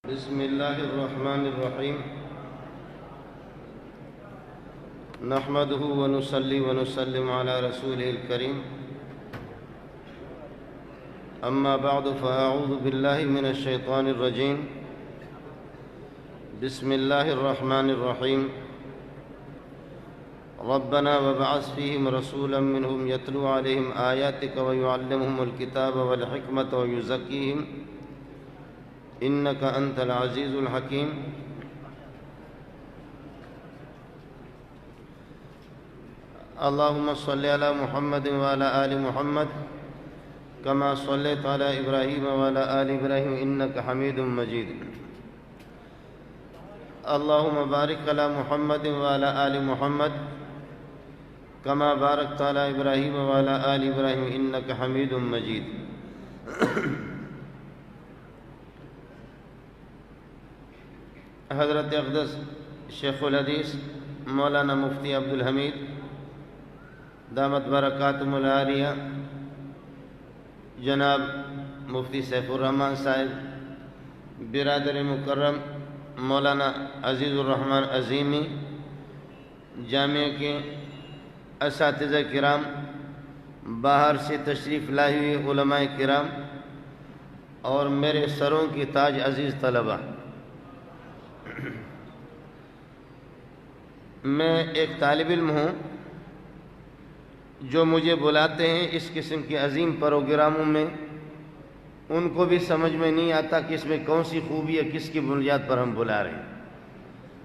بسم الله الرحمن الرحيم نحمده ونصلي ونسلم على رسوله الكريم أما بعد فأعوذ بالله من الشيطان الرجيم بسم الله الرحمن الرحيم ربنا وابعث فيهم رسولا منهم يتلو عليهم آياتك ويعلمهم الكتاب والحكمة ويزكيهم إنك أنت العزيز الحكيم اللهم صل على محمد وعلى آل محمد كما صليت على إبراهيم وعلى آل إبراهيم إنك حميد مجيد اللهم بارك على محمد وعلى آل محمد كما باركت على إبراهيم وعلى آل إبراهيم إنك حميد مجيد حضرت اقدس شیخ الحدیث مولانا مفتی عبدالحمید دامت برکاتہم العالیہ، جناب مفتی سیف الرحمن صاحب، برادر مکرم مولانا عزیز الرحمن عظیمی، جامعہ کے اساتذہ کرام، باہر سے تشریف لائے ہوئے علماء کرام اور میرے سروں کی تاج عزیز طلبہ، میں ایک طالب علم ہوں جو مجھے بلاتے ہیں اس قسم کے عظیم پروگراموں میں، ان کو بھی سمجھ میں نہیں آتا کہ اس میں کون سی خوبی ہے، کس کی بنیاد پر ہم بلا رہے ہیں،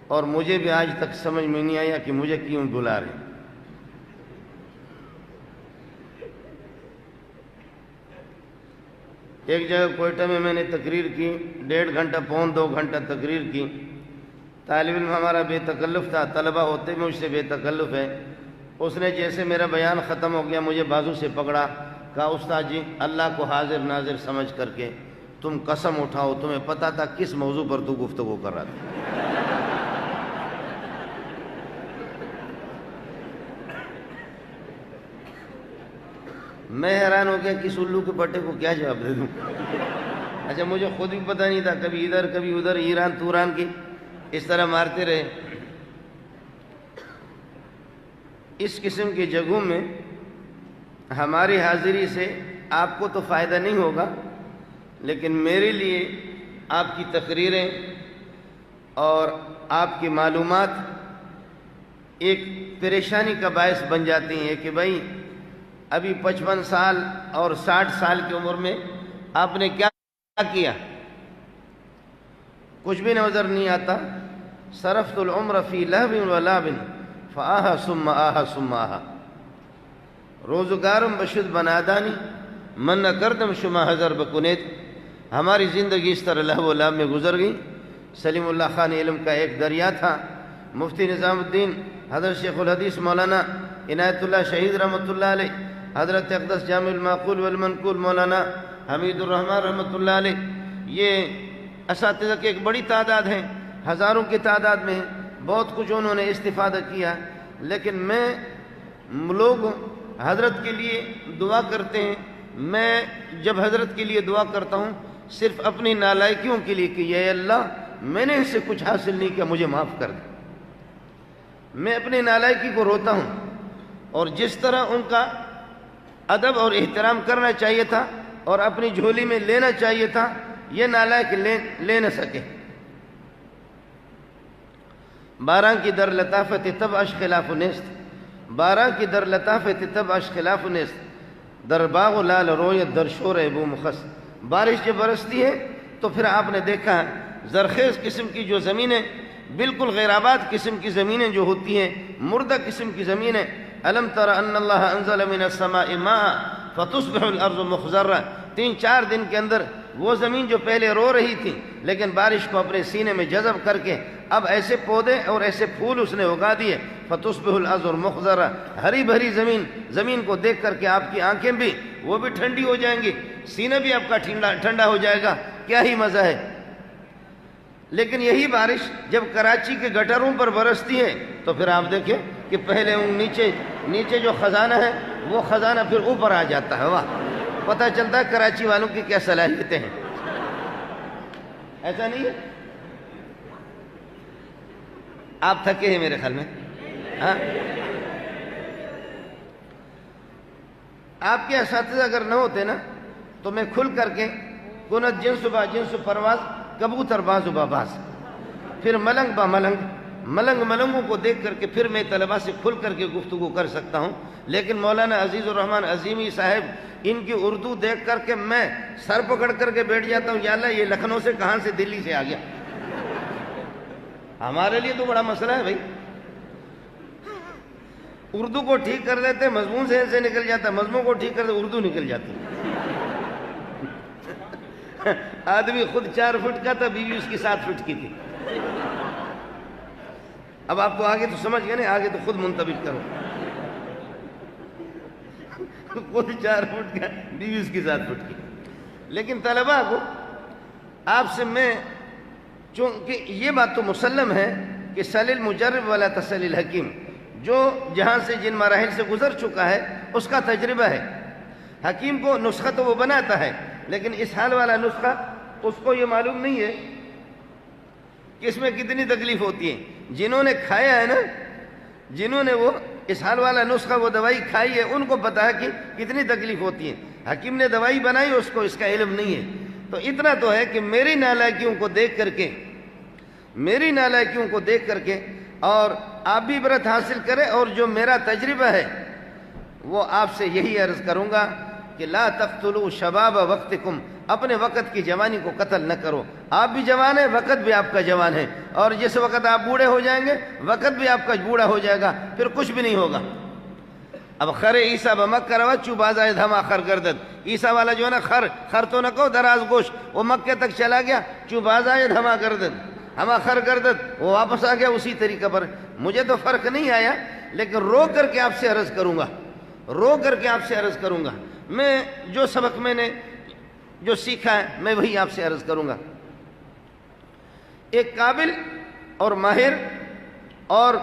اور مجھے بھی آج تک سمجھ میں نہیں آیا کہ مجھے کیوں بلا رہے ہیں۔ ایک جگہ کوئٹہ میں نے تقریر کی، 1.5 گھنٹہ پون 2 گھنٹہ تقریر کی۔ طالب علم ہمارا بے تکلف تھا، طلبہ ہوتے بھی مجھ سے بے تکلف ہے۔ اس نے جیسے میرا بیان ختم ہو گیا مجھے بازو سے پکڑا، کہا استاد جی اللہ کو حاضر ناظر سمجھ کر کے تم قسم اٹھاؤ، تمہیں پتہ تھا کس موضوع پر تو گفتگو کر رہا تھا۔ میں حیران ہو گیا کس الو کے پٹے کو کیا جواب دے دوں۔ اچھا مجھے خود بھی پتہ نہیں تھا، کبھی ادھر کبھی ادھر، ایران توران کی اس طرح مارتے رہے۔ اس قسم کی جگہوں میں ہماری حاضری سے آپ کو تو فائدہ نہیں ہوگا، لیکن میرے لیے آپ کی تقریریں اور آپ کی معلومات ایک پریشانی کا باعث بن جاتی ہیں کہ بھائی ابھی 55 سال اور 60 سال کی عمر میں آپ نے کیا کیا، کچھ بھی نظر نہیں آتا۔ صرفت العمر فی لہو و لعب فآہا ثم آہا ثم آہا، روزگارم بشد بنادانی من نکردم شما حضر بکنید۔ ہماری زندگی اس طرح لہو و لعب میں گزر گئی۔ سلیم اللہ خان علم کا ایک دریا تھا۔ مفتی نظام الدین حضرت شیخ الحدیث مولانا عنایت اللہ شہید رحمۃ اللہ علیہ، حضرت اقدس جامع المعقول والمنقول مولانا حمید الرحمن رحمۃ اللہ علیہ، یہ اساتذہ کی ایک بڑی تعداد ہے، ہزاروں کی تعداد میں ہے، بہت کچھ انہوں نے استفادہ کیا۔ لیکن لوگ حضرت کے لیے دعا کرتے ہیں، میں جب حضرت کے لیے دعا کرتا ہوں صرف اپنی نالائکیوں کے لیے کہ اے اللہ میں نے ان سے کچھ حاصل نہیں کیا، مجھے معاف کر دے۔ میں اپنی نالائکی کو روتا ہوں، اور جس طرح ان کا ادب اور احترام کرنا چاہیے تھا اور اپنی جھولی میں لینا چاہیے تھا، یہ نالائق لے نہ سکے۔ بارہ کی در لطافت تب اش خلاف نیست، بارہ کی در لطافت تب اش خلاف نیست، در باغ و لال رویت در شور ابو مخص۔ بارش جب برستی ہے تو پھر آپ نے دیکھا زرخیز قسم کی جو زمینیں، بالکل غیر آباد قسم کی زمینیں جو ہوتی ہیں، مردہ قسم کی زمینیں، الم تر ان اللہ انزل من السماء ماء فتصبح الارض مخضرہ، 3-4 دن کے اندر وہ زمین جو پہلے رو رہی تھی لیکن بارش کو اپنے سینے میں جذب کر کے اب ایسے پودے اور ایسے پھول اس نے اگا دیے، فتصبح الارض مخضرہ، ہری بھری زمین کو دیکھ کر کے آپ کی آنکھیں بھی وہ بھی ٹھنڈی ہو جائیں گی، سینہ بھی آپ کا ٹھنڈا ہو جائے گا، کیا ہی مزہ ہے۔ لیکن یہی بارش جب کراچی کے گٹروں پر برستی ہے تو پھر آپ دیکھیں کہ پہلے نیچے جو خزانہ ہے وہ خزانہ پھر اوپر آ جاتا ہے۔ واہ، پتہ چلتا ہے کراچی والوں کی کیا صلاحیتیں ہیں، ایسا نہیں ہے؟ آپ تھکے ہیں میرے خیال میں؟ ہاں، آپ کے اساتذہ اگر نہ ہوتے نا تو میں کھل کر کے کنت جنس با جنس پرواز کبوتر باز و باز، پھر ملنگ با ملنگ، ملنگوں کو دیکھ کر کے پھر میں طلباء سے کھل کر کے گفتگو کر سکتا ہوں. لیکن مولانا عزیز الرحمن عظیمی صاحب ان کی اردو دیکھ کر کے میں سر پکڑ کر کے بیٹھ جاتا ہوں، یا اللہ یہ لکھنؤ سے کہاں سے دلی سے آ گیا. ہمارے لیے تو بڑا مسئلہ ہے بھائی. اردو کو ٹھیک کر دیتے مضمون سے نکل جاتا، مضمون کو ٹھیک کر دیتے اردو نکل جاتی. آدمی خود 4 فٹ کا تھا، بیوی اس کی 7 فٹ کی تھی. اب آپ تو آگے تو سمجھ گئے نا، آگے تو خود منتبہ کرو. خود 4 فٹ کا، بیوی اس کی 7 فٹ کی. لیکن طلباء کو آپ سے میں، چونکہ یہ بات تو مسلم ہے کہ سل المجرب ولا تسل الحکیم، جو جہاں سے جن مراحل سے گزر چکا ہے اس کا تجربہ ہے. حکیم کو نسخہ تو وہ بناتا ہے، لیکن اس حال والا نسخہ اس کو یہ معلوم نہیں ہے کہ اس میں کتنی تکلیف ہوتی ہے. جنہوں نے کھایا ہے نا، جنہوں نے وہ اس حال والا نسخہ وہ دوائی کھائی ہے، ان کو پتا ہے کہ کتنی تکلیف ہوتی ہے. حکیم نے دوائی بنائی، اس کو اس کا علم نہیں ہے. تو اتنا تو ہے کہ میری نالائکیوں کو دیکھ کر کے اور آپ بھی عبرت حاصل کریں. اور جو میرا تجربہ ہے وہ آپ سے یہی عرض کروں گا کہ لا تقتلوا شباب وقتکم، اپنے وقت کی جوانی کو قتل نہ کرو. آپ بھی جوان ہیں، وقت بھی آپ کا جوان ہے، اور جس وقت آپ بوڑھے ہو جائیں گے وقت بھی آپ کا بوڑھا ہو جائے گا، پھر کچھ بھی نہیں ہوگا. اب خر عیسیٰ بمکہ روا چو بازائے دھما خر گردد. عیسیٰ والا جو ہے نا، خر تو نہ کہو دراز گوش، وہ مکے تک چلا گیا، چو بازائے دھما گردد، ہما خر گردد، وہ واپس آ گیا اسی طریقہ پر. مجھے تو فرق نہیں آیا، لیکن رو کر کے آپ سے عرض کروں گا. میں جو سبق میں نے جو سیکھا ہے میں وہی آپ سے عرض کروں گا. ایک قابل اور ماہر اور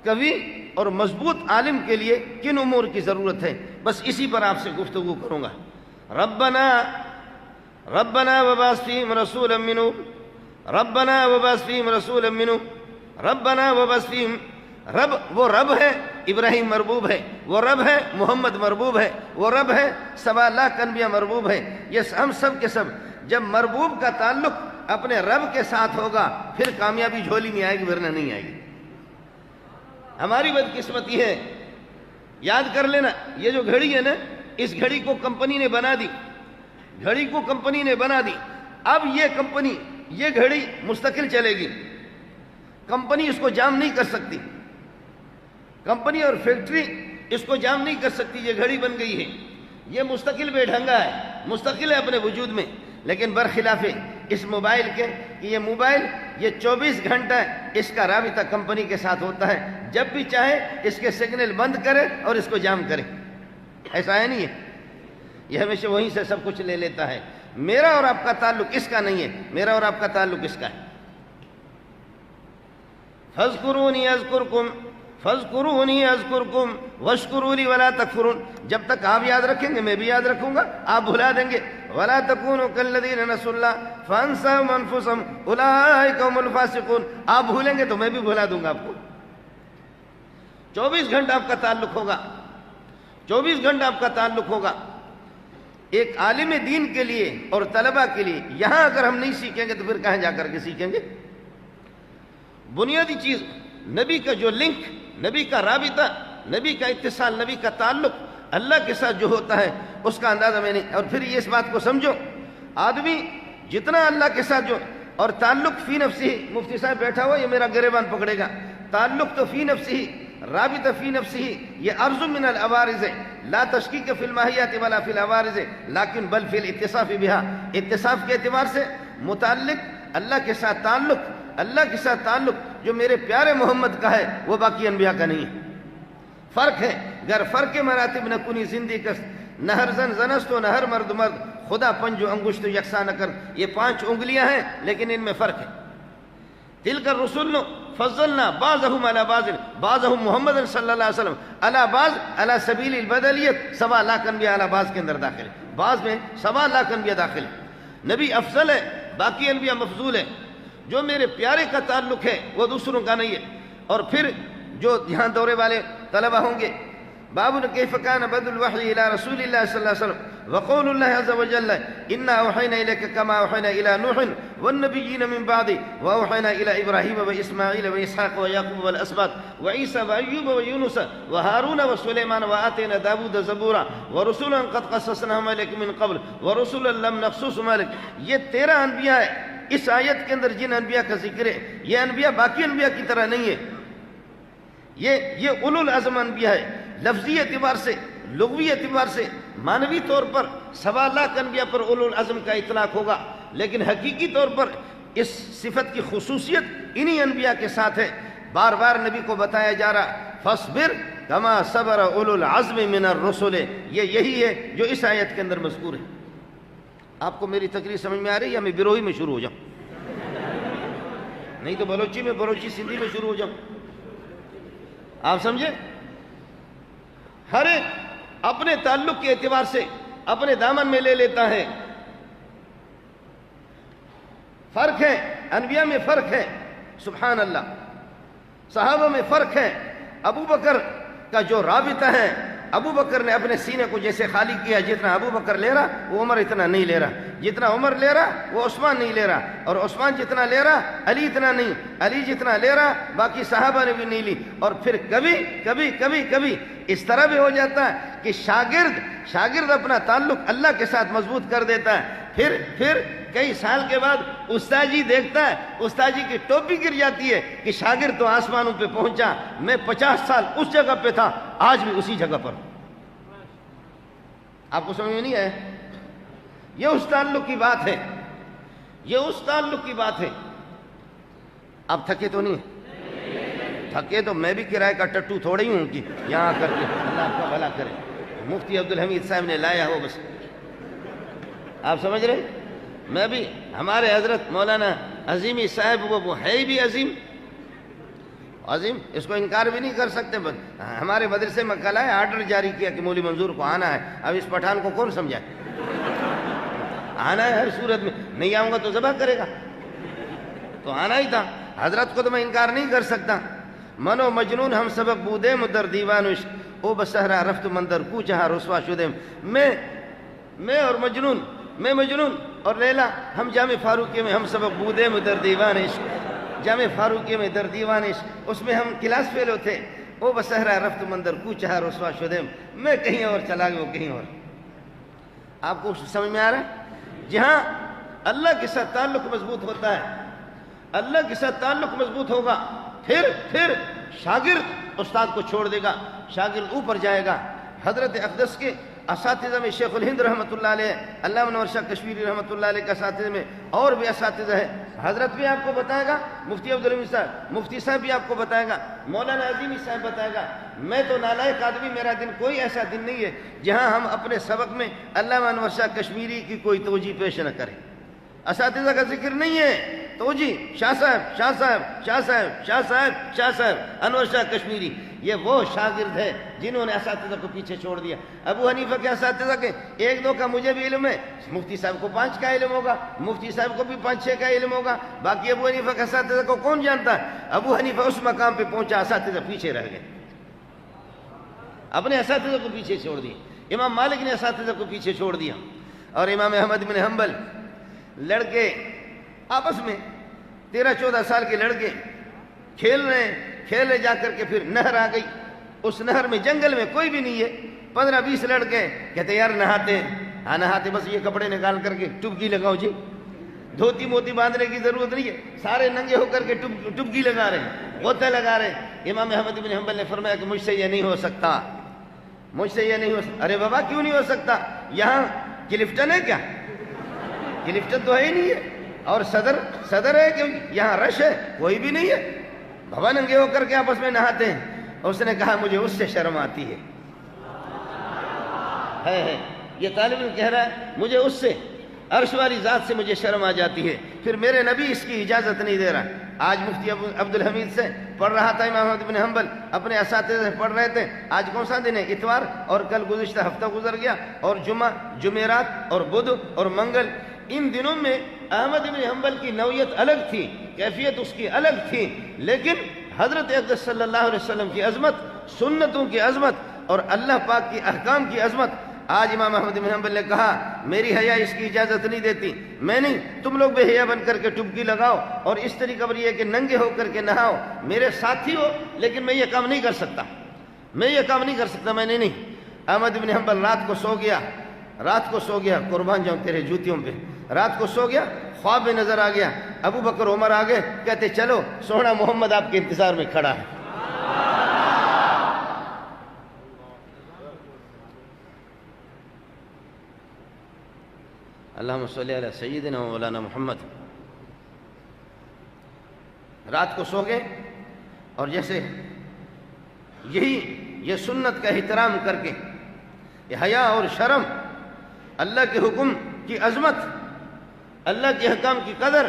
قوی اور مضبوط عالم کے لیے کن امور کی ضرورت ہے، بس اسی پر آپ سے گفتگو کروں گا. ربنا وبعث فیہم رسولا منہم، ربنا وبعث فیہم رسولا منہم، ربنا وبعث فیہم. رب وہ رب ہے ابراہیم مربوب ہے، وہ رب ہے محمد مربوب ہے، وہ رب ہے 1.25 لاکھ انبیاء مربوب ہے. یہ ہم سب کے سب جب مربوب کا تعلق اپنے رب کے ساتھ ہوگا پھر کامیابی جھولی میں آئے گی، ورنہ نہیں آئے گی. ہماری بدقسمتی ہے، یاد کر لینا، یہ جو گھڑی ہے نا، اس گھڑی کو کمپنی نے بنا دی. اب یہ کمپنی، یہ گھڑی مستقل چلے گی، کمپنی اس کو جام نہیں کر سکتی، کمپنی اور فیکٹری اس کو جام نہیں کر سکتی. یہ گھڑی بن گئی ہے، یہ مستقل بے ڈھنگا ہے، مستقل ہے اپنے وجود میں. لیکن برخلاف اس موبائل کے کہ یہ موبائل یہ 24 گھنٹہ اس کا رابطہ کمپنی کے ساتھ ہوتا ہے، جب بھی چاہے اس کے سگنل بند کرے اور اس کو جام کرے. ایسا ہے نہیں ہے، یہ ہمیشہ وہیں سے سب کچھ لے لیتا ہے. میرا اور آپ کا تعلق اس کا نہیں ہے، میرا اور آپ کا تعلق اس کا ہے. فَاذْكُرُونِي أَذْكُرْكُمْ وَاشْكُرُوا لِي وَلَا تَكْفُرُونَ. جب تک آپ یاد رکھیں گے میں بھی یاد رکھوں گا، آپ بھلا دیں گے. وَلَا تَكُونُوا كَالَّذِينَ نَسُوا اللَّهَ فَأَنسَاهُمْ أَنفُسَهُمْ أُولَٰئِكَ هُمُ الْفَاسِقُونَ. آپ بھولیں گے تو میں بھی بھلا دوں گا آپ کو. 24 گھنٹہ آپ کا تعلق ہوگا، 24 گھنٹہ آپ کا تعلق ہوگا. ایک عالم دین کے لیے اور طلبہ کے لیے یہاں اگر ہم نہیں سیکھیں گے تو پھر کہاں جا کر کے سیکھیں گے؟ بنیادی چیز نبی کا جو لنک، نبی کا رابطہ، نبی کا اتصال، نبی کا تعلق اللہ کے ساتھ جو ہوتا ہے اس کا اندازہ میں نہیں. اور پھر یہ اس بات کو سمجھو، آدمی جتنا اللہ کے ساتھ جو اور تعلق فی نفسی، مفتی صاحب بیٹھا ہوا یہ میرا گریبان پکڑے گا، تعلق تو فی نفسی، رابطہ فی نفسی، یہ ارض من العوارض لا تشکیک فی الماہیات ولا فی العوارض لیکن بل فی الاتصاف بہا. اتصاف کے اعتبار سے متعلق اللہ کے ساتھ تعلق، اللہ کے ساتھ تعلق جو میرے پیارے محمد کا ہے وہ باقی انبیاء کا نہیں ہے. فرق ہے. گر فرق مراتب نہ کنی زندگی کس، نہ ہر زن زنست و نہ ہر مرد مرد، خدا پنج و انگشت یکساں نہ کر. یہ 5 انگلیاں ہیں لیکن ان میں فرق ہے. تلک الرسل فضلنا بعضهم على بعضهم محمد صلی اللہ علیہ وسلم على بعض على سبیل البدلیت. 1.25 لاکھ انبیاء على بعض کے اندر داخل ہے، بعض میں 1.25 لاکھ انبیاء داخل ہے. نبی افضل ہے، باقی انبیاء مفضول ہے. جو میرے پیارے کا تعلق ہے وہ دوسروں کا نہیں ہے. اور پھر جو یہاں دورے والے طلبہ ہوں گے، باب کیف کان بدء الوحی الی رسول اللہ صلی اللہ علیہ وسلم وقول اللہ عز وجل انا اوحینا الیک کما اوحینا الی نوح والنبیین من بعده واوحینا الی ابراہیم واسماعیل واسحاق ویعقوب والاسباط وعیسی وایوب ویونس وہارون وسلیمان وآتینا داود زبورا ورسولا قد قصصناهم علیک من قبل ورسولا لم نقصصهم علیک. یہ 13 انبیاء ہے اس آیت کے اندر جن انبیاء کا ذکر ہے. یہ انبیاء باقی انبیاء کی طرح نہیں ہے، یہ اولو العزم انبیاء ہے. لفظی اعتبار سے، لغوی اعتبار سے، معنوی طور پر 1.25 لاکھ انبیاء پر اولو العزم کا اطلاق ہوگا، لیکن حقیقی طور پر اس صفت کی خصوصیت انہی انبیاء کے ساتھ ہے. بار بار نبی کو بتایا جا رہا فاصبر کما صبر اولو العزم من الرسل. یہی ہے جو اس آیت کے اندر مذکور ہے. آپ کو میری تقریر سمجھ میں آ رہی ہے یا میں بیروئی میں شروع ہو جاؤں؟ نہیں تو بلوچی میں، بلوچی سندھی میں شروع ہو جاؤں. آپ سمجھے؟ ہر ایک اپنے تعلق کے اعتبار سے اپنے دامن میں لے لیتا ہے. فرق ہے، انبیاء میں فرق ہے، سبحان اللہ. صحابہ میں فرق ہے. ابو بکر کا جو رابطہ ہے، ابو بکر نے اپنے سینے کو جیسے خالی کیا، جتنا ابو بکر لے رہا وہ عمر اتنا نہیں لے رہا، جتنا عمر لے رہا وہ عثمان نہیں لے رہا، اور عثمان جتنا لے رہا علی اتنا نہیں، علی جتنا لے رہا باقی صحابہ نے بھی نہیں لی. اور پھر کبھی اس طرح بھی ہو جاتا ہے کہ شاگرد اپنا تعلق اللہ کے ساتھ مضبوط کر دیتا ہے. پھر کئی سال کے بعد استاد جی دیکھتا ہے، استاد جی کی ٹوپی گر جاتی ہے کہ شاگرد تو آسمانوں پہ پہنچا، میں 50 سال اس جگہ پہ تھا، آج بھی اسی جگہ پر. آپ کو سمجھ میں نہیں ہے؟ یہ اس تعلق کی بات ہے، یہ اس تعلق کی بات ہے. آپ تھکے تو نہیں؟ تھکے تو میں بھی کرائے کا ٹٹو تھوڑا ہی ہوں کہ یہاں آ کر کے اللہ آپ کا بھلا کرے. مفتی عبدالحمید صاحب نے لایا ہو بس. آپ سمجھ رہے؟ میں بھی ہمارے حضرت مولانا عظیمی صاحب وہ ہے بھی عظیم، اس کو انکار بھی نہیں کر سکتے. ہمارے مدرسے میں کل ہے آرڈر جاری کیا کہ مولوی منظور کو آنا ہے. اب اس پٹھان کو کون سمجھائے؟ آنا ہے ہر صورت میں، نہیں آؤں گا تو ذبح کرے گا، تو آنا ہی تھا. حضرت کو تو میں انکار نہیں کر سکتا. منو مجنون ہم سبق بودے مدر دیوانش او بسہرا رفت مندر کو چہا رسوا شدے. میں اور مجنون اور لیلا ہم جامع فاروقیہ میں ہم سبق بودے مدر دیوانش، جامع فاروقیہ میں در دیوانش، اس میں ہم کلاس فیلو تھے. او بسہرا رفت مندر کو چہا رسوا شدے، میں کہیں اور چلا گیا وہ کہیں اور. آپ کو سمجھ میں آ رہا ہے؟ جہاں اللہ کے ساتھ تعلق مضبوط ہوتا ہے، اللہ کے ساتھ تعلق مضبوط ہوگا، پھر شاگرد استاد کو چھوڑ دے گا، شاگرد اوپر جائے گا. حضرت اقدس کے اساتذہ میں شیخ الہند رحمۃ اللہ علیہ، علامہ انور شاہ کشمیری رحمۃ اللہ علیہ کے اساتذہ میں اور بھی اساتذہ ہے. حضرت بھی آپ کو بتائے گا، مفتی عبدالحمید صاحب، مفتی صاحب بھی آپ کو بتائے گا، مولانا عظیمی صاحب بتائے گا. میں تو نالائق آدمی، میرا دن کوئی ایسا دن نہیں ہے جہاں ہم اپنے سبق میں علامہ انور شاہ کشمیری کی کوئی توجیہ پیش نہ کریں. اساتذہ کا ذکر نہیں ہے، توجیہ شاہ صاحب انور شاہ کشمیری. یہ وہ شاگرد ہے جنہوں نے اساتذہ کو پیچھے چھوڑ دیا. ابو حنیفہ کے اساتذہ کے 1-2 کا مجھے بھی علم ہے، مفتی صاحب کو 5 کا علم ہوگا، مفتی صاحب کو بھی 5-6 کا علم ہوگا، باقی ابو حنیفہ کے اساتذہ کو کون جانتا ہے؟ ابو حنیفہ اس مقام پہ پہنچا، اساتذہ پیچھے رہ گئے، اپنے اساتذہ کو پیچھے چھوڑ دیے. امام مالک نے اساتذہ کو پیچھے چھوڑ دیا. اور امام احمد بن حنبل، لڑکے آپس میں 13-14 سال کے لڑکے کھیل رہے جا کر کے پھر نہر آ گئی. اس نہر میں جنگل میں کوئی بھی نہیں ہے، 15-20 لڑکے کہتے یار نہاتے ہیں. ہاں نہاتے، بس یہ کپڑے نکال کر کے ٹبکی لگاؤ جی، دھوتی موتی باندھنے کی ضرورت نہیں ہے، سارے ننگے ہو کر کے ٹبکی لگا رہے ہیں، غوطہ لگا رہے ہیں. امام احمد بن حنبل نے فرمایا کہ مجھ سے یہ نہیں ہو سکتا، مجھ سے یہ نہیں ہو سکتا. ارے بابا کیوں نہیں ہو سکتا؟ یہاں کلفٹن ہے کیا؟ کلفٹن تو ہے ہی نہیں ہے. اور صدر ہے کہ یہاں رش ہے؟ کوئی بھی نہیں ہے. بابا ننگے ہو کر کے آپس میں نہاتے ہیں. اس نے کہا مجھے اس سے شرم آتی ہے. یہ طالب علم کہہ رہا ہے مجھے اس سے، عرش والی ذات سے مجھے شرم آ جاتی ہے. پھر میرے نبی اس کی اجازت نہیں دے رہا. آج مفتی عبدالحمید سے پڑھ رہا تھا، امام احمد بن حنبل اپنے اساتذہ سے پڑھ رہے تھے. آج کون سا دن ہے؟ اتوار. اور کل گزشتہ ہفتہ گزر گیا، اور جمعہ، جمعرات اور بدھ اور منگل. ان دنوں میں احمد بن حنبل کی نوعیت الگ تھی، کیفیت اس کی الگ تھی، لیکن حضرت اقدس صلی اللہ علیہ وسلم کی عظمت، سنتوں کی عظمت اور اللہ پاک کی احکام کی عظمت. آج امام احمد بن حنبل نے کہا میری حیا اس کی اجازت نہیں دیتی، میں نہیں، تم لوگ بے حیا بن کر کے ڈبکی لگاؤ اور اس طریقے پر یہ کہ ننگے ہو کر کے نہاؤ، میرے ساتھی ہو لیکن میں یہ کام نہیں کر سکتا، میں یہ کام نہیں کر سکتا، میں نے نہیں. احمد بن حنبل رات کو سو گیا، قربان جاؤں تیرے جوتیوں پہ. رات کو سو گیا، خواب میں نظر آ گیا، ابو بکر عمر آگے، کہتے چلو سونا محمد آپ کے انتظار میں کھڑا ہے. اللہم صلی علی سیدنا و مولانا محمد. رات کو سو گئے اور جیسے یہ سنت کا احترام کر کے، یہ حیا اور شرم، اللہ کے حکم کی عظمت، اللہ کے حکام کی قدر،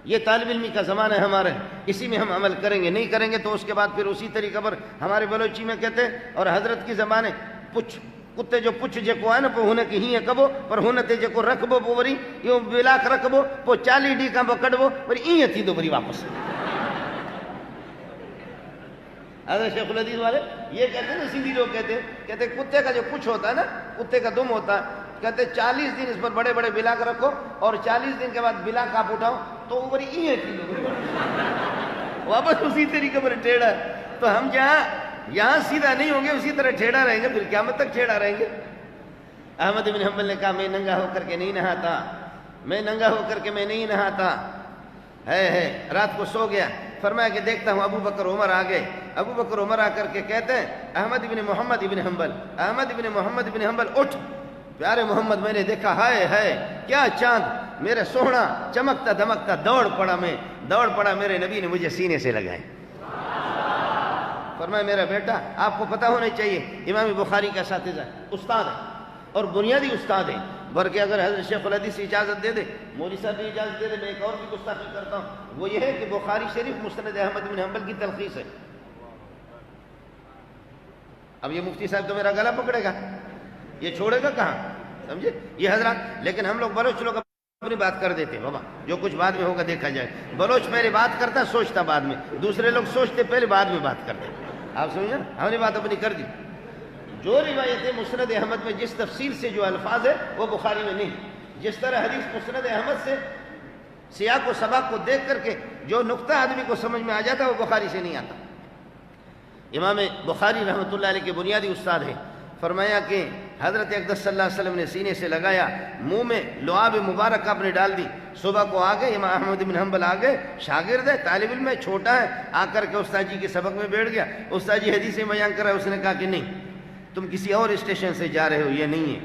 یہ طالب علمی کا زمانہ ہے ہمارے، اسی میں ہم عمل کریں گے، نہیں کریں گے تو اس کے بعد پھر اسی طریقہ پر ہمارے بلوچی میں کہتے ہیں اور حضرت کی زمانے پچھ کتے جو پچھ جے کو آئے نا پو ہونے کی ہی ہے کبو پر ہونے تے جے کو رکھبو پو وری یوں بلاک رکھبو پو 40 ڈی کا پکڑبو پر این تھی دو بری واپس. حضرت شیخ الحدیث والے یہ کہتے ہیں نا، سندھی لوگ کہتے ہیں کتے کا جو پچھ ہوتا ہے نا، کتے کا دم ہوتا ہے، کہتے 40 دن اس پر بڑے بڑے بلاک رکھو اور 40 دن کے بعد بلاک آپ اٹھاؤ تو اوپر این تھی دو واپس اسی طریقے پر ٹیڑھا ہے. تو ہم یہاں سیدھا نہیں ہوں گے، اسی طرح ٹھیڑا رہیں گے، پھر قیامت تک ٹھیڑا رہیں گے. احمد بن حنبل نے کہا میں ننگا ہو کر کے نہیں نہاتا، میں ننگا ہو کر کے میں نہیں نہاتا. ہے رات کو سو گیا، فرمایا کہ دیکھتا ہوں ابو بکر عمر آ گئے. ابو بکر عمر آ کر کے کہتے ہیں احمد بن محمد بن حنبل، احمد بن محمد بن حنبل اٹھ، پیارے محمد میں نے دیکھا، ہائے کیا چاند، میرے سونا چمکتا دمکتا دوڑ پڑا، میرے نبی نے مجھے سینے سے لگائے. فرمایا میرا بیٹا آپ کو پتہ ہونا چاہیے امام بخاری کا اساتذہ استاد ہے اور بنیادی استاد ہے، بلکہ اگر حضرت شیخ الحدیث اجازت دے دے، مولوی صاحب بھی اجازت دے دے، میں ایک اور بھی گستاخی کرتا ہوں، وہ یہ ہے کہ بخاری شریف مسند احمد بن حنبل کی تلخیص ہے. اب یہ مفتی صاحب تو میرا گلا پکڑے گا، یہ چھوڑے گا کہاں، سمجھے یہ حضرات. لیکن ہم لوگ بلوچ لوگ اپنی بات کر دیتے، بابا جو کچھ بعد میں ہوگا دیکھا جائے. بلوچ پہلے بات کرتا سوچتا بعد میں، دوسرے لوگ سوچتے پہلے بعد میں بات کرتے. آپ سمجھے نا، ہم نے بات اپنی کر دی. جو روایتیں مسند احمد میں جس تفصیل سے جو الفاظ ہے وہ بخاری میں نہیں. جس طرح حدیث مسند احمد سے سیاق و سباق کو دیکھ کر کے جو نقطہ آدمی کو سمجھ میں آ جاتا ہے وہ بخاری سے نہیں آتا. امام بخاری رحمۃ اللہ علیہ کے بنیادی استاد ہیں. فرمایا کہ حضرت اقدس صلی اللہ علیہ وسلم نے سینے سے لگایا، منہ میں لعاب مبارک آپ نے ڈال دی. صبح کو آ گئے، امام احمد بن حنبل آ گئے، شاگرد ہے، طالب علم ہے، چھوٹا ہے، آ کر کے استاد جی کے سبق میں بیٹھ گیا. استاد جی حدیثیں بیان کر رہا ہے، اس نے کہا کہ نہیں تم کسی اور اسٹیشن سے جا رہے ہو، یہ نہیں ہے.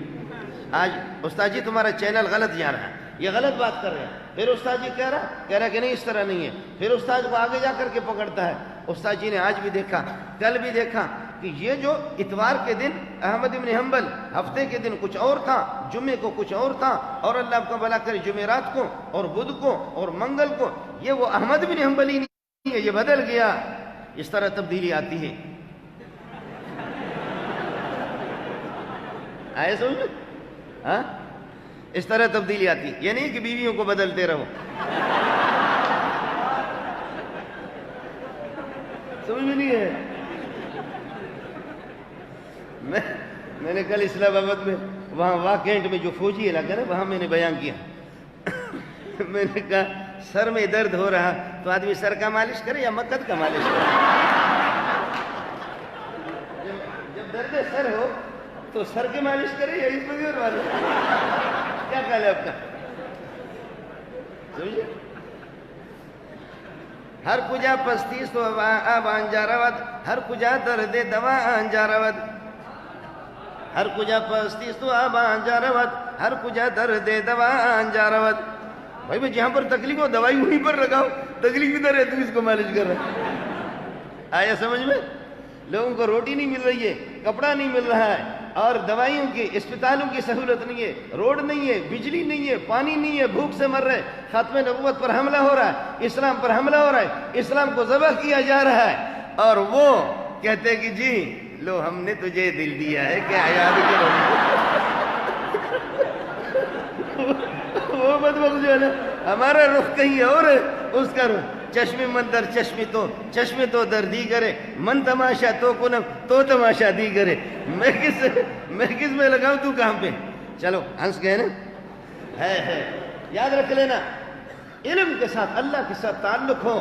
آج استاد جی تمہارا چینل غلط جا رہا ہے، یہ غلط بات کر رہے ہیں. پھر استاد جی کہہ رہا کہ نہیں اس طرح نہیں ہے. پھر استاد کو آگے جا کر کے پکڑتا ہے. استاد جی نے آج بھی دیکھا، کل بھی دیکھا کہ یہ جو اتوار کے دن احمد بن حنبل، ہفتے کے دن کچھ اور تھا، جمعے کو کچھ اور تھا، اور اللہ آپ کا بھلا کرے جمعرات کو اور بدھ کو اور منگل کو، یہ وہ احمد بن حنبل ہی نہیں ہے، یہ بدل گیا. اس طرح تبدیلی آتی ہے. آئے سمجھ؟ ہاں اس طرح تبدیلی آتی ہے. یہ نہیں کہ بیویوں کو بدلتے رہو، سمجھ میں نہیں ہے. میں نے کل اسلام آباد میں وہاں واکینٹ میں جو فوجی علاقہ ہے وہاں میں نے بیان کیا. میں نے کہا سر میں درد ہو رہا تو آدمی سر کا مالش کرے یا مقد کا مالش کرے؟ جب درد سر ہو تو سر کی مالش کرے یا اس پر مالش کرے؟ کیا خیال ہے آپ کا؟ سمجھے؟ ہر کجا پستیس تو آبان جا رود، ہر کجا درد دوا آن جا رود، ہر کجا پستیس تو آبان جا رود، ہر کجا درد دوا آن جا رود. بھائی میں جہاں پر تکلیف ہو دوائی وہیں پر لگاؤ، تکلیف ادھر ہے تو اس کو مالش کر رہا ہے. آیا سمجھ میں؟ لوگوں کو روٹی نہیں مل رہی ہے، کپڑا نہیں مل رہا ہے، اور دوائیوں کی، اسپتالوں کی سہولت نہیں ہے، روڈ نہیں ہے، بجلی نہیں ہے، پانی نہیں ہے، بھوک سے مر رہے، ختم نبوت پر حملہ ہو رہا ہے، اسلام پر حملہ ہو رہا ہے، اسلام کو ذبح کیا جا رہا ہے، اور وہ کہتے کہ جی لو ہم نے تجھے دل دیا ہے کہ یاد کرو. وہ بدبخت جو ہے نا، ہمارا رخ کہیں اور ہے، اس کا رخ چشمی مندر چشمی تو در دی کرے من تماشا تو کنم تو تماشا دی کرے میں کس میں لگاؤں تو کہاں پہ. چلو ہنس گئے نا. ہے یاد رکھ لینا علم کے ساتھ اللہ کے ساتھ تعلق ہو.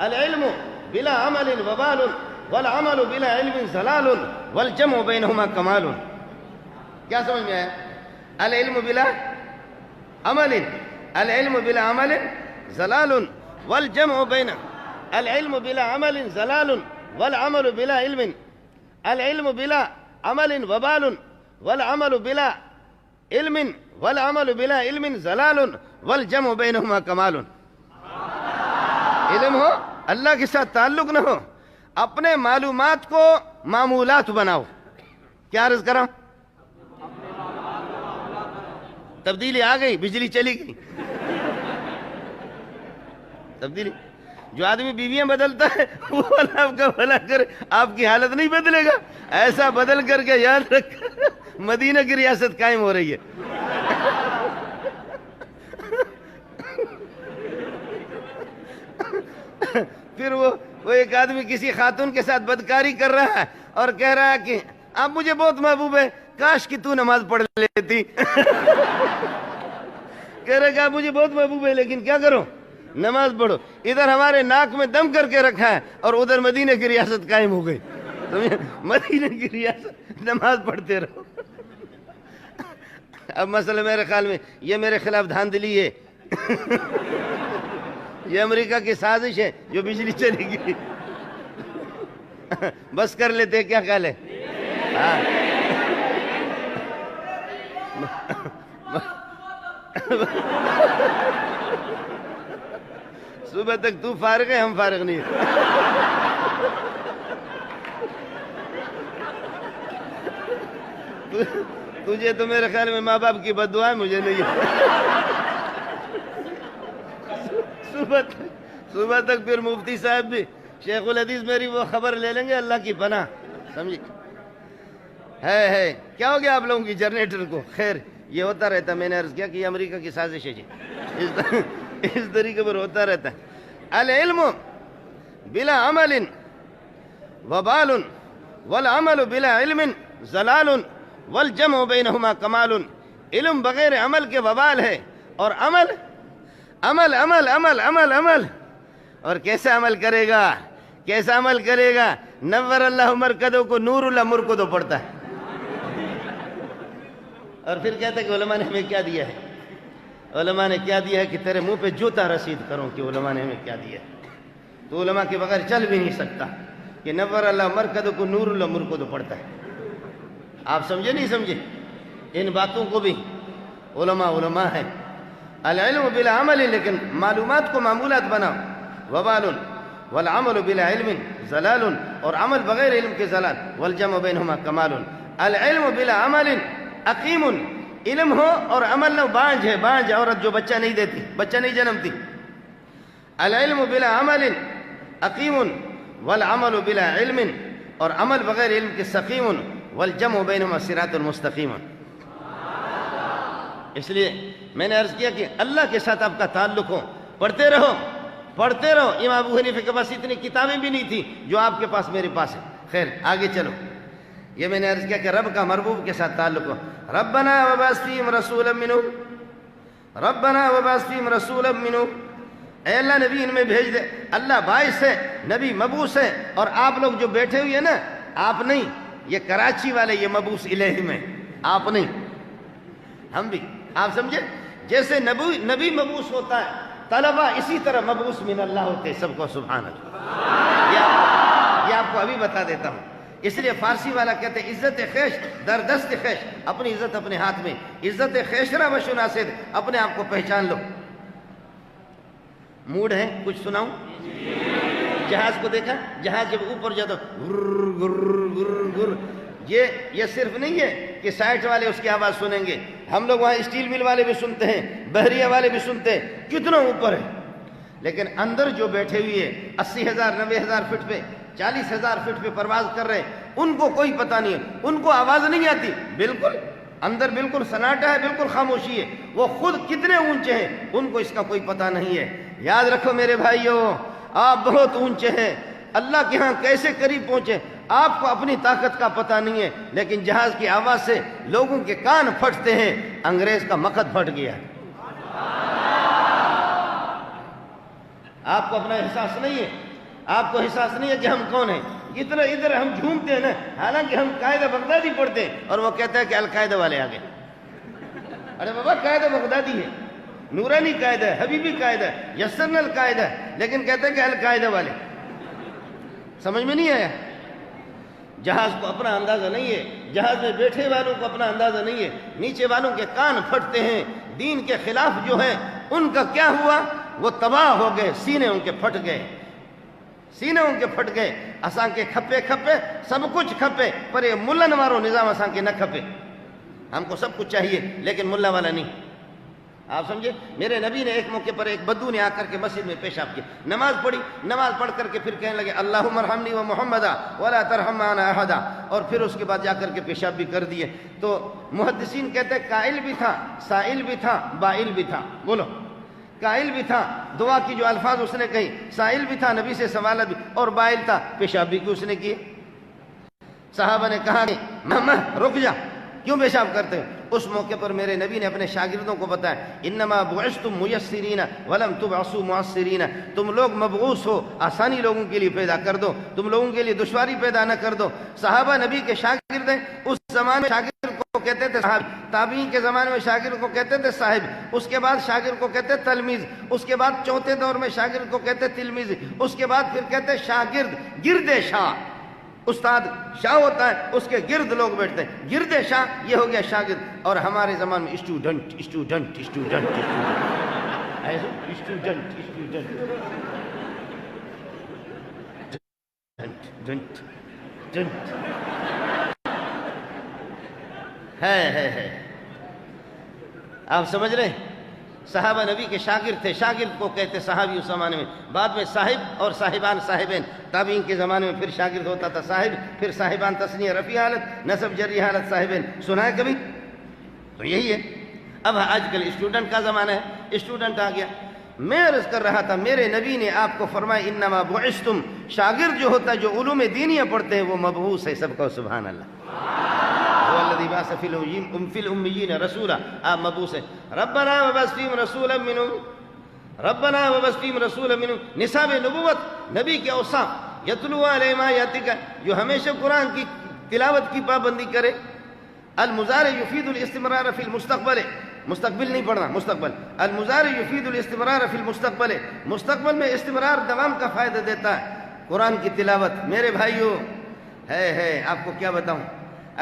العلم بلا عمل وبال والعمل بلا علم ضلال والجمع بینہما کمال. کیا سمجھ میں آیا؟ العلم بلا عمل ضلال والجمع بین العلم بلا عمل ضلال والعمل بلا علم. العلم بلا عمل وبال والعمل بلا علم ضلال والجمع بینہما کمال. علم ہو اللہ کے ساتھ تعلق نہ ہو اپنے معلومات کو معمولات بناؤ. کیا عرض کرا؟ تبدیلی آ گئی, بجلی چلی گئی. تبدیلی جو آدمی بیویاں بدلتا ہے وہ اللہ کا بھلا کرے, آپ کی حالت نہیں بدلے گا. ایسا بدل کر کے یاد رکھ مدینہ کی ریاست قائم ہو رہی ہے. پھر وہ ایک آدمی کسی خاتون کے ساتھ بدکاری کر رہا ہے اور کہہ رہا ہے کہ آپ مجھے بہت محبوب ہے, کاش کہ تو نماز پڑھ لیتی. کہہ رہا کہ آپ مجھے بہت محبوب ہے لیکن کیا کرو, نماز پڑھو. ادھر ہمارے ناک میں دم کر کے رکھا ہے اور ادھر مدینہ کی ریاست قائم ہو گئی. مدینہ کی ریاست, نماز پڑھتے رہو. اب مسئلہ میرے خیال میں یہ میرے خلاف دھاندلی ہے. یہ امریکہ کی سازش ہے جو بجلی چلی گئی. بس کر لیتے, کیا خیال ہے؟ صبح تک تو فارغ ہے, ہم فارغ نہیں ہیں. تجھے تو میرے خیال میں ماں باپ کی بد دعا ہے, مجھے نہیں ہے. صبح تک پھر مفتی صاحب بھی شیخ الحدیث میری وہ خبر لے لیں گے, اللہ کی پناہ. سمجھے ہے کیا ہو گیا آپ لوگوں کی جنریٹر کو؟ خیر یہ ہوتا رہتا. میں نے عرض کیا کہ یہ امریکہ کی سازش ہے جی, اس طریقے پر ہوتا رہتا ہے. العلم بلا عمل وبال والعمل بلا علم ضلال والجمع بینہما کمال. علم بغیر عمل کے وبال ہے اور عمل عمل عمل عمل عمل عمل اور کیسا عمل کرے گا؟ نور اللہ مرکدوں کو نور اللہ مرکدوں پڑھتا ہے. اور پھر کہتا ہے کہ علماء نے ہمیں کیا دیا ہے, علماء نے کیا دیا ہے کہ تیرے منہ پہ جوتا رسید کروں کہ علماء نے ہمیں کیا دیا ہے. تو علماء کے بغیر چل بھی نہیں سکتا کہ نور اللہ مرکدوں کو نور اللہ مرکدوں پڑھتا ہے. آپ سمجھے نہیں سمجھے؟ ان باتوں کو بھی علماء ہیں. العلم بلا عمل, لیکن معلومات کو معمولات بناؤ. وبال والعمل بلا علم ضلال, اور عمل بغیر علم کے ضلال. والجمع بینہما کمال. العلم بلا عمل عقیم, علم ہو اور عمل نہ, بانجھ ہے, بانجھ عورت جو بچہ نہیں دیتی, بچہ نہیں جنمتی. العلم بلا عمل عقیم والعمل بلا علم, اور عمل بغیر علم کے سقیم. والجمع بینہما صراط المستقیم. اس لیے میں نے عرض کیا کہ اللہ کے ساتھ آپ کا تعلق ہو. پڑھتے رہو. امام ابو حنیفہ کے پاس اتنی کتابیں بھی نہیں تھیں جو آپ کے پاس میرے پاس ہے. خیر آگے چلو. یہ میں نے عرض کیا کہ رب کا مربوب کے ساتھ تعلق ہو. ربنا وبعث فیہم رسولا منہم, ربنا وبعث فیہم رسولا منہم, اے اللہ نبی ان میں بھیج دے. اللہ باعث ہے, نبی مبعوث ہے, اور آپ لوگ جو بیٹھے ہوئے ہیں نا, آپ نہیں, یہ کراچی والے یہ مبعوث الیہم ہیں, آپ نہیں, ہم بھی. آپ سمجھے؟ جیسے نبی مبعوث ہوتا ہے, طلبہ اسی طرح مبعوث من اللہ ہوتے ہیں. سب کو سبحان اللہ. یہ آپ کو ابھی بتا دیتا ہوں. اس لیے فارسی والا کہتے ہیں عزت خیش در دست خیش, اپنی عزت اپنے ہاتھ میں. عزت خیشرہ و شناسد, اپنے آپ کو پہچان لو. موڈ ہے کچھ سناؤں؟ جہاز کو دیکھا, جہاز جب اوپر جاتا گر گر گر گر, یہ صرف نہیں ہے کہ سائٹ والے اس کی آواز سنیں گے. ہم لوگ وہاں اسٹیل مل والے بھی سنتے ہیں, بحریہ والے بھی سنتے ہیں, کتنا اوپر ہے. لیکن اندر جو بیٹھے ہوئے 80,000 90,000 فٹ پہ 40,000 فٹ پہ پرواز کر رہے ہیں, ان کو کوئی پتہ نہیں ہے, ان کو آواز نہیں آتی. بالکل اندر بالکل سناٹا ہے, بالکل خاموشی ہے. وہ خود کتنے اونچے ہیں ان کو اس کا کوئی پتہ نہیں ہے. یاد رکھو میرے بھائیوں، آپ بہت اونچے ہیں، اللہ کے ہاں کیسے قریب پہنچے آپ کو اپنی طاقت کا پتہ نہیں ہے، لیکن جہاز کی آواز سے لوگوں کے کان پھٹتے ہیں، انگریز کا مقد پھٹ گیا۔ آپ کو اپنا احساس نہیں ہے، آپ کو احساس نہیں ہے کہ ہم کون ہیں۔ ادھر ہم جھومتے ہیں نا، حالانکہ ہم قائد بغدادی پڑھتے ہیں اور وہ کہتا ہے کہ القاعدہ والے آگے۔ ارے بابا قائد بغدادی ہے، نورانی قائد ہے، حبیبی قائد ہے، یسرن القائد ہے، لیکن کہتے ہیں کہ القاعدہ والے۔ سمجھ میں نہیں آیا؟ جہاز کو اپنا اندازہ نہیں ہے، جہاز میں بیٹھے والوں کو اپنا اندازہ نہیں ہے، نیچے والوں کے کان پھٹتے ہیں، دین کے خلاف جو ہیں ان کا کیا ہوا؟ وہ تباہ ہو گئے، سینے ان کے پھٹ گئے، سینے ان کے پھٹ گئے۔ اساں کے کھپے کھپے سب کچھ کھپے، پر یہ ملن وارو نظام اساں کے نہ کھپے۔ ہم کو سب کچھ چاہیے لیکن ملا والا نہیں۔ آپ سمجھے؟ میرے نبی نے ایک موقع پر ایک بدو نے آ کر کے مسجد میں پیشاب کیا، نماز پڑھی، نماز پڑھ کر کے پھر کہنے لگے اللہم ارحمنی و محمدا ولا ترحم معنا احدا، اور پھر اس کے بعد جا کر کے پیشاب بھی کر دیے۔ تو محدثین کہتے ہیں قائل بھی تھا، سائل بھی تھا، بائل بھی تھا۔ بولو، قائل بھی تھا، دعا کی جو الفاظ اس نے کہی، سائل بھی تھا، نبی سے سوالات بھی، اور بائل تھا، پیشاب بھی اس نے کیے۔ صحابہ نے کہا کہ محمد رک جا، کیوں پیشاب کرتے ہیں؟ اس موقع پر میرے نبی نے اپنے شاگردوں کو بتایا انما بعثتم میسرین ولم تبعثوا معسرین، تم لوگ مبعوث ہو آسانی لوگوں کے لیے پیدا کر دو، تم لوگوں کے لیے دشواری پیدا نہ کر دو۔ صحابہ نبی کے شاگرد ہیں، اس زمانے میں شاگرد کو کہتے تھے صاحب، تابعین کے زمانے میں شاگرد کو کہتے تھے صاحب، اس کے بعد شاگرد کو کہتے تلمیذ، اس کے بعد چوتھے دور میں شاگرد کو کہتے تلمیذ، اس کے بعد پھر کہتے شاگرد، گرد شاہ۔ استاد شاہ ہوتا ہے، اس کے گرد لوگ بیٹھتے ہیں، گرد شاہ یہ ہو گیا شاگرد۔ اور ہمارے زمان میں student student student student student ہے۔ آپ سمجھ رہے ہیں؟ صحابہ نبی کے شاگرد تھے، شاگرد کو کہتے صحابی اس زمانے میں، بعد میں صاحب اور صاحبان صاحبین، تابعین کے زمانے میں پھر شاگرد ہوتا تھا صاحب، پھر صاحبان تثنیہ رفیع حالت، نصب جری حالت صاحبین، سنا ہے کبھی؟ تو یہی ہے۔ اب آج کل اسٹوڈنٹ کا زمانہ ہے، اسٹوڈنٹ آ گیا۔ میں عرض کر رہا تھا میرے نبی نے آپ کو فرمایا انما بعثتم، شاگرد جو ہوتا ہے جو علوم دینیہ پڑھتے ہیں وہ مبعوث ہے، سب کو سبحان اللہ۔ الذي بعث في الأميين رسولا، آپ مبعوث ہیں۔ ربنا وبعث فيهم رسولا منهم، ربنا وبعث فيهم رسولا منهم، نصاب نبوت، نبی کے اوصاف، یتلو علیہم آیاتک، جو ہمیشہ قرآن کی تلاوت کی پابندی کرے۔ المضارع يفيد الاستمرار في المستقبل، مستقبل نہیں پڑھنا، مستقبل۔ المضارع يفيد الاستمرار في المستقبل، مستقبل میں استمرار دوام کا فائدہ دیتا ہے قرآن کی تلاوت۔ میرے بھائیو ہے آپ کو کیا بتاؤں،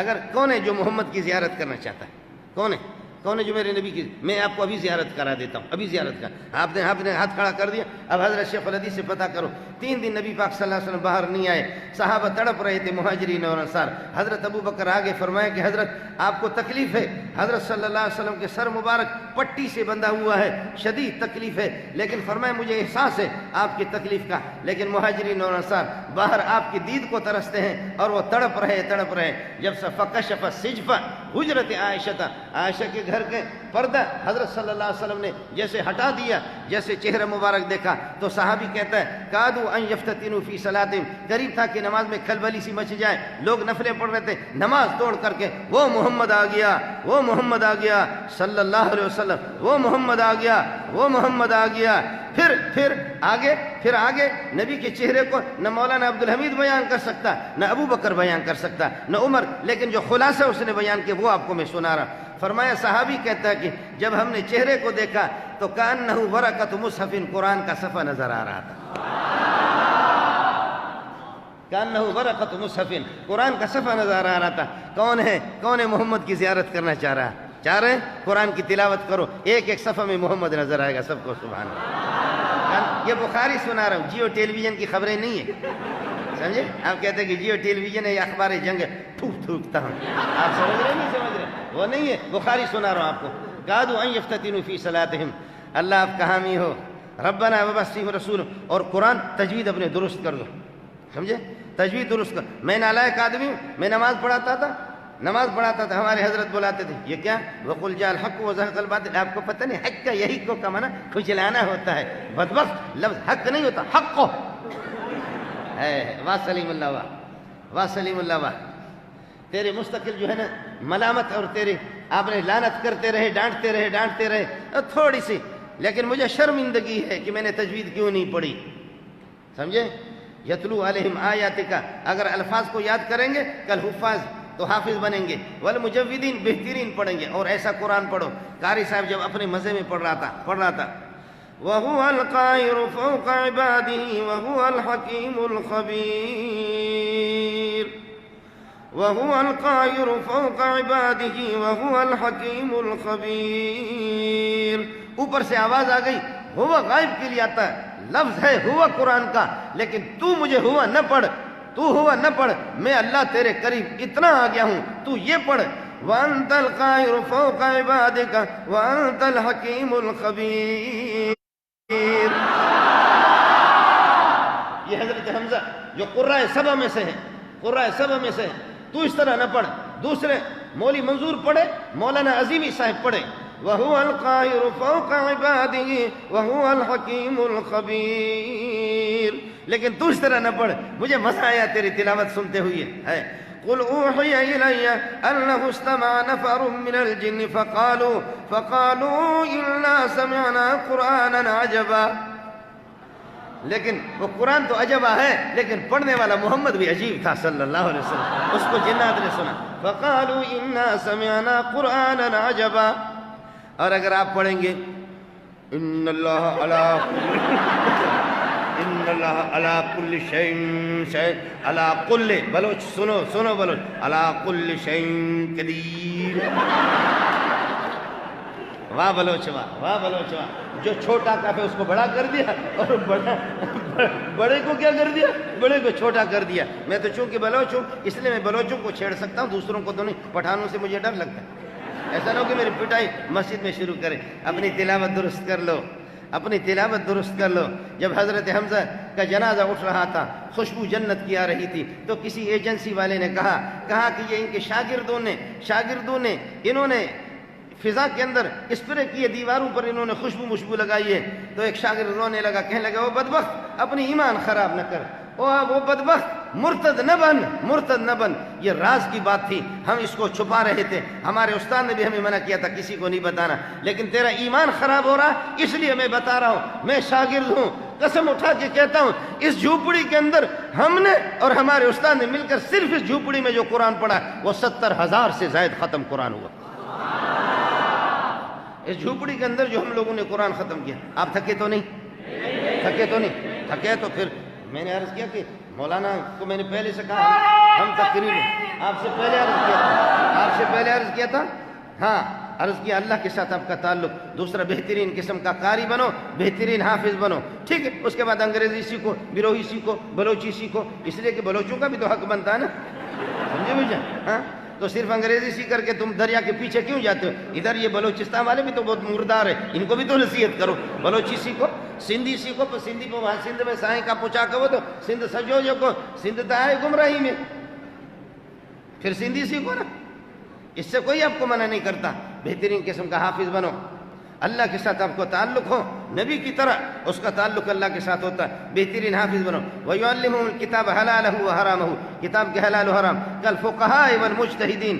اگر کون ہے جو محمد کی زیارت کرنا چاہتا ہے؟ کون ہے جو میرے نبی کی؟ میں آپ کو ابھی زیارت کرا دیتا ہوں، ابھی زیارت کر۔ آپ نے ہاتھ کھڑا کر دیا، اب حضرت شیخ الحدیث سے پتہ کرو، 3 دن نبی پاک صلی اللہ علیہ وسلم باہر نہیں آئے، صحابہ تڑپ رہے تھے، مہاجرین اور انصار۔ حضرت ابو بکر آگے فرمایا کہ حضرت آپ کو تکلیف ہے، حضرت صلی اللہ علیہ وسلم کے سر مبارک پٹی سے بندھا ہوا ہے، شدید تکلیف ہے، لیکن فرمایا مجھے احساس ہے آپ کی تکلیف کا، لیکن مہاجرین اور انصار باہر آپ کی دید کو ترستے ہیں اور وہ تڑپ رہے۔ جب فکشف السجف حجرت عائشہ، عائشہ کے گھر کے پردہ حضرت صلی اللہ علیہ وسلم نے جیسے ہٹا دیا، جیسے چہرہ مبارک دیکھا، تو صحابی کہتا ہے کادو ان یفتتنوا فی صلاتہم، قریب تھا کہ نماز میں کھلبلی سی مچ جائے، لوگ نفلیں پڑھ رہے تھے، نماز توڑ کر کے وہ محمد آ گیا، وہ محمد آ گیا صلی اللہ علیہ وسلم، وہ محمد آ گیا، وہ محمد آ گیا۔ پھر آگے نبی کے چہرے کو نہ مولانا عبدالحمید بیان کر سکتا، نہ ابو بکر بیان کر سکتا، نہ عمر، لیکن جو خلاصہ اس نے بیان کیا وہ آپ کو میں سنا رہا۔ فرمایا صحابی کہتا ہے کہ جب ہم نے چہرے کو دیکھا تو کأنہ ورقۃ مصحف، قرآن کا صفحہ نظر آ رہا تھا، کأنہ ورقۃ مصحف، قرآن کا صفحہ نظر آ رہا تھا۔ کون ہے محمد کی زیارت کرنا چاہ رہے ہیں؟ قرآن کی تلاوت کرو، ایک صفحہ میں محمد نظر آئے گا، سب کو سبحان اللہ۔ یہ بخاری سنا رہا ہوں، جیو ٹیلی ویژن کی خبریں نہیں ہیں، سمجھے؟ آپ کہتے ہیں کہ جیو ٹیلی ویژن ہے یا اخبار جنگ ہے، تھوکتا ہوں۔ آپ سمجھ رہے نہیں سمجھ رہے؟ وہ نہیں ہے، بخاری سنا رہا ہوں آپ کو۔ کادو ان یفتتنوا فی صلاتہم، اللہ آپ کا حامی ہو۔ ربنا وبعث فیہم رسول، اور قرآن تجوید اپنے درست کر دو، سمجھے؟ تجوید درست کر۔ میں نالائق آدمی ہوں، میں نماز پڑھاتا تھا، نماز پڑھاتا تھا ہمارے حضرت بلاتے تھے یہ کیا وقل جاء الحق وزهق الباطل. آپ کو پتہ نہیں حق کا یہی کو کا معنی کھجلانا ہوتا ہے. بدبخت لفظ حق نہیں ہوتا حق کو ہے. واہ سلیم اللہ واہ واہ سلیم اللہ واہ. تیرے مستقل جو ہے نا ملامت اور تیرے آپ نے لعنت کرتے رہے ڈانٹتے رہے تھوڑی سی, لیکن مجھے شرمندگی ہے کہ میں نے تجوید کیوں نہیں پڑھی. سمجھے؟ یتلو علیہم آیاتک, اگر الفاظ کو یاد کریں گے کل حفاظ تو حافظ بنیں گے. والمجودین بہترین پڑھیں گے. اور ایسا قرآن پڑھو. قاری صاحب جب اپنے مزے میں پڑھ رہا تھا وَهُوَ الْقَاهِرُ فَوْقَ عِبَادِهِ وَهُوَ الْحَكِيمُ الْخَبِيرُ. وَهُوَ الْقَاهِرُ فَوْقَ عِبَادِهِ وَهُوَ الْحَكِيمُ الْخَبِيرُ. اوپر سے آواز آ گئی. ہوا غائب کے لیے آتا ہے, لفظ ہے ہوا قرآن کا, لیکن تو مجھے ہوا نہ پڑھ, تو ہوا نہ پڑھ, میں اللہ تیرے قریب اتنا آ گیا ہوں, تو یہ پڑھ وَأَنْتَ الْقَاهِرُ فَوْقَ عِبَادِكَ وَأَنْتَ الْحَكِيمُ الْخَبِيرُ. یہ حضرت حمزہ جو قرائے سبع میں سے ہیں, تو اس طرح نہ پڑھ. دوسرے مولی منظور پڑھے, مولانا عظیمی صاحب پڑھے وَهُوَ الْقَاهِرُ فَوْقَ عِبَادِهِ وَهُوَ الْحَكِيمُ الْخَبِيرُ. لیکن تو اس طرح نہ پڑھ. مجھے مزہ آیا تیری تلاوت سنتے ہوئے. ہے قُلْ أُوحِيَ إِلَيَّ أَنَّهُ اسْتَمَعَ نَفَرٌ مِّنَ الْجِنِّ فَقَالُوا إِنَّا سَمِعْنَا قُرْآنًا عَجَبًا. لیکن وہ قرآن تو عجبہ ہے, لیکن پڑھنے والا محمد بھی عجیب تھا صلی اللہ علیہ وسلم. اس کو جنات نے سنا. فَقَالُوا إِنَّا سَمِعْنَا قُرْآنًا عَجَبًا. اور اگر آپ پڑھیں گے ان اللہ علی کل شیء علی کل, بلوچ سنو بلوچ, علی کل شیء قدیر. واہ بلوچ واہ بلوچ واہ. جو چھوٹا کاف ہے اس کو بڑا کر دیا, اور بڑے کو کیا کر دیا, بڑے کو چھوٹا کر دیا. میں تو چونکہ بلوچ ہوں اس لیے میں بلوچوں کو چھیڑ سکتا ہوں, دوسروں کو تو نہیں. پٹھانوں سے مجھے ڈر لگتا ہے. ایسا نہ ہو کہ میری پٹائی مسجد میں شروع کرے. اپنی تلاوت درست کر لو, اپنی تلاوت درست کر لو. جب حضرت حمزہ کا جنازہ اٹھ رہا تھا, خوشبو جنت کی آ رہی تھی, تو کسی ایجنسی والے نے کہا کہ یہ ان کے شاگردوں نے انہوں نے فضا کے اندر اسپرے کیے, دیواروں پر انہوں نے خوشبو لگائی ہے. تو ایک شاگرد رونے لگا, کہنے لگا وہ بدبخت اپنی ایمان خراب نہ کر, وہ بدبخت مرتد نہ بن. یہ راز کی بات تھی, ہم اس کو چھپا رہے تھے. ہمارے استاد نے بھی ہمیں منع کیا تھا کسی کو نہیں بتانا, لیکن تیرا ایمان خراب ہو رہا اس لیے میں بتا رہا ہوں. میں شاگرد ہوں, قسم اٹھا کے کہتا ہوں, اس جھوپڑی کے اندر ہم نے اور ہمارے استاد نے مل کر صرف اس جھوپڑی میں جو قرآن پڑھا وہ 70,000 سے زائد ختم قرآن ہوا. اس جھوپڑی کے اندر جو ہم لوگوں نے قرآن ختم کیا. آپ تھکے تو نہیں تھکے تو پھر میں نے عرض کیا کہ مولانا کو میں نے پہلے سے کہا ہم تقریب آپ سے پہلے عرض کیا تھا. ہاں عرض کیا اللہ کے ساتھ آپ کا تعلق, دوسرا بہترین قسم کا قاری بنو, بہترین حافظ بنو. ٹھیک ہے, اس کے بعد انگریزی سیکھو, بیروہی سیکھو, بلوچی سیکھو, اس لیے کہ بلوچوں کا بھی تو حق بنتا ہے نا. سمجھے بھائی جان؟ ہاں تو صرف انگریزی سیکھ کر کے تم دریا کے پیچھے کیوں جاتے ہو؟ ادھر یہ بلوچستان والے بھی تو بہت مردار ہیں, ان کو بھی تو نصیحت کرو. بلوچی سیکھو, سندھی سیکھو, تو سندھی کو وہاں سندھ میں سائیں کا پوچھا کرو تو سندھ سجو جو کو سندھ تو آئے گمراہی میں, پھر سندھی سیکھو نا. اس سے کوئی آپ کو منع نہیں کرتا. بہترین قسم کا حافظ بنو, اللہ کے ساتھ آپ کو تعلق ہو, نبی کی طرح اس کا تعلق اللہ کے ساتھ ہوتا ہے. بہترین حافظ بنو. وَيُعَلِّمُهُمُ الْكِتَابَ حَلَالَهُ وَحَرَامَهُ, کتاب کے حلال و حرام. كَالْفُقَهَاءِ وَالْمُجْتَهِدِينَ,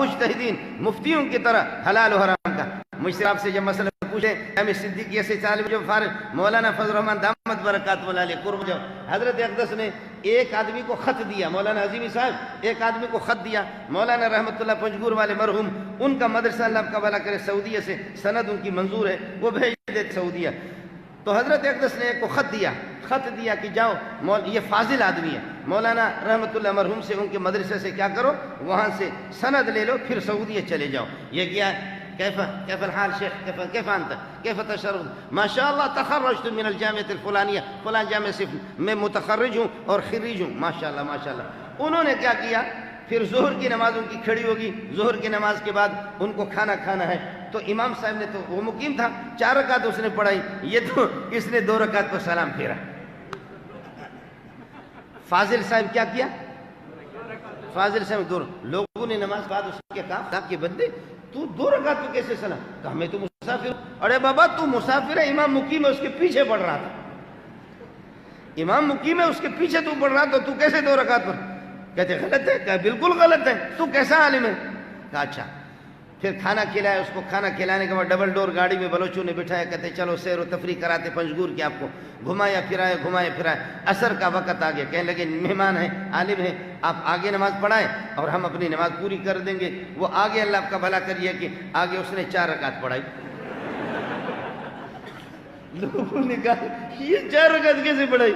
مجتہدین مفتیوں کی طرح حلال و حرام کا. مجھ سے آپ سے جب مسئلہ پوچھیں, ہمیں صدیقیہ سے طالب جو فارغ مولانا فضل الرحمان دامت برکات والا علیہ قرب, جو حضرت اقدس نے ایک آدمی کو خط دیا, مولانا عظیمی صاحب ایک آدمی کو خط دیا, مولانا رحمت اللہ پنجگور والے مرحوم, ان کا مدرسہ اللہ کا بھلا کرے سعودیہ سے سند ان کی منظور ہے, وہ بھیج دیتے سعودیہ. تو حضرت اقدس نے ایک کو خط دیا کہ جاؤ, یہ فاضل آدمی ہے, مولانا رحمت اللہ مرحوم سے ان کے مدرسے سے کیا کرو, وہاں سے سند لے لو, پھر سعودیہ چلے جاؤ. یہ کیا كيف الحال شيخ, كيف أنت, كيف تشرف؟ ما شاء الله تخرجت من الجامعة الفلانية, فلان جامعة سے میں متخرج ہوں اور خريج ہوں. ماشاء اللہ. انہوں نے کیا کیا, پھر ظہر کی نماز ان کی کھڑی ہوگی, ظہر کی نماز کے بعد ان کو کھانا ہے. تو امام صاحب نے تو وہ مقیم تھا, 4 رکعت اس نے پڑھائی, یہ تو اس نے 2 رکعت کو سلام پھیرا. فاضل صاحب کیا کیا, فاضل سے دور لوگوں نے نماز بعد اس کے کہا صاحب کے بندے تو 2 رکعت میں کیسے سلام؟ کہا میں تو مسافر ہوں۔ ارے بابا تو مسافر ہے، امام مقیم ہے اس کے پیچھے پڑھ رہا تھا، امام مقیم ہے اس کے پیچھے تو پڑھ رہا تھا، تو کیسے 2 رکعت پر؟ کہتے غلط ہے۔ کہا بالکل غلط ہے، تو کیسا عالم ہے؟ کہا اچھا۔ پھر کھانا کھلایا اس کو، کھانا کھلانے کے بعد ڈبل ڈور گاڑی میں بلوچوں نے بٹھایا، کہتے چلو سیر و تفریح کراتے پنجگور کے، آپ کو گھمایا پھرایا۔ عصر کا وقت آ گیا، کہنے لگے مہمان ہیں، عالم ہیں، آپ آگے نماز پڑھائیں اور ہم اپنی نماز پوری کر دیں گے۔ وہ آگے اللہ آپ کا بھلا کریے کہ آگے اس نے 4 رکعت پڑھائی۔ لوگوں نے کہا یہ 4 رکعت کیسے پڑھائی؟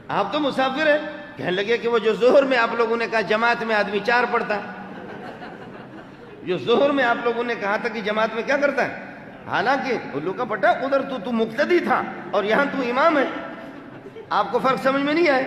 آپ تو مسافر ہیں۔ کہنے لگے کہ وہ جو ظہر میں آپ لوگوں نے کہا جماعت میں آدمی 4 پڑھتا ہے، جو ظہر میں آپ لوگوں نے کہا تھا کہ جماعت میں کیا کرتا ہے، حالانکہ الو کا پٹا ادھر تو مقتدی تھا اور یہاں تو امام ہے، آپ کو فرق سمجھ میں نہیں آئے؟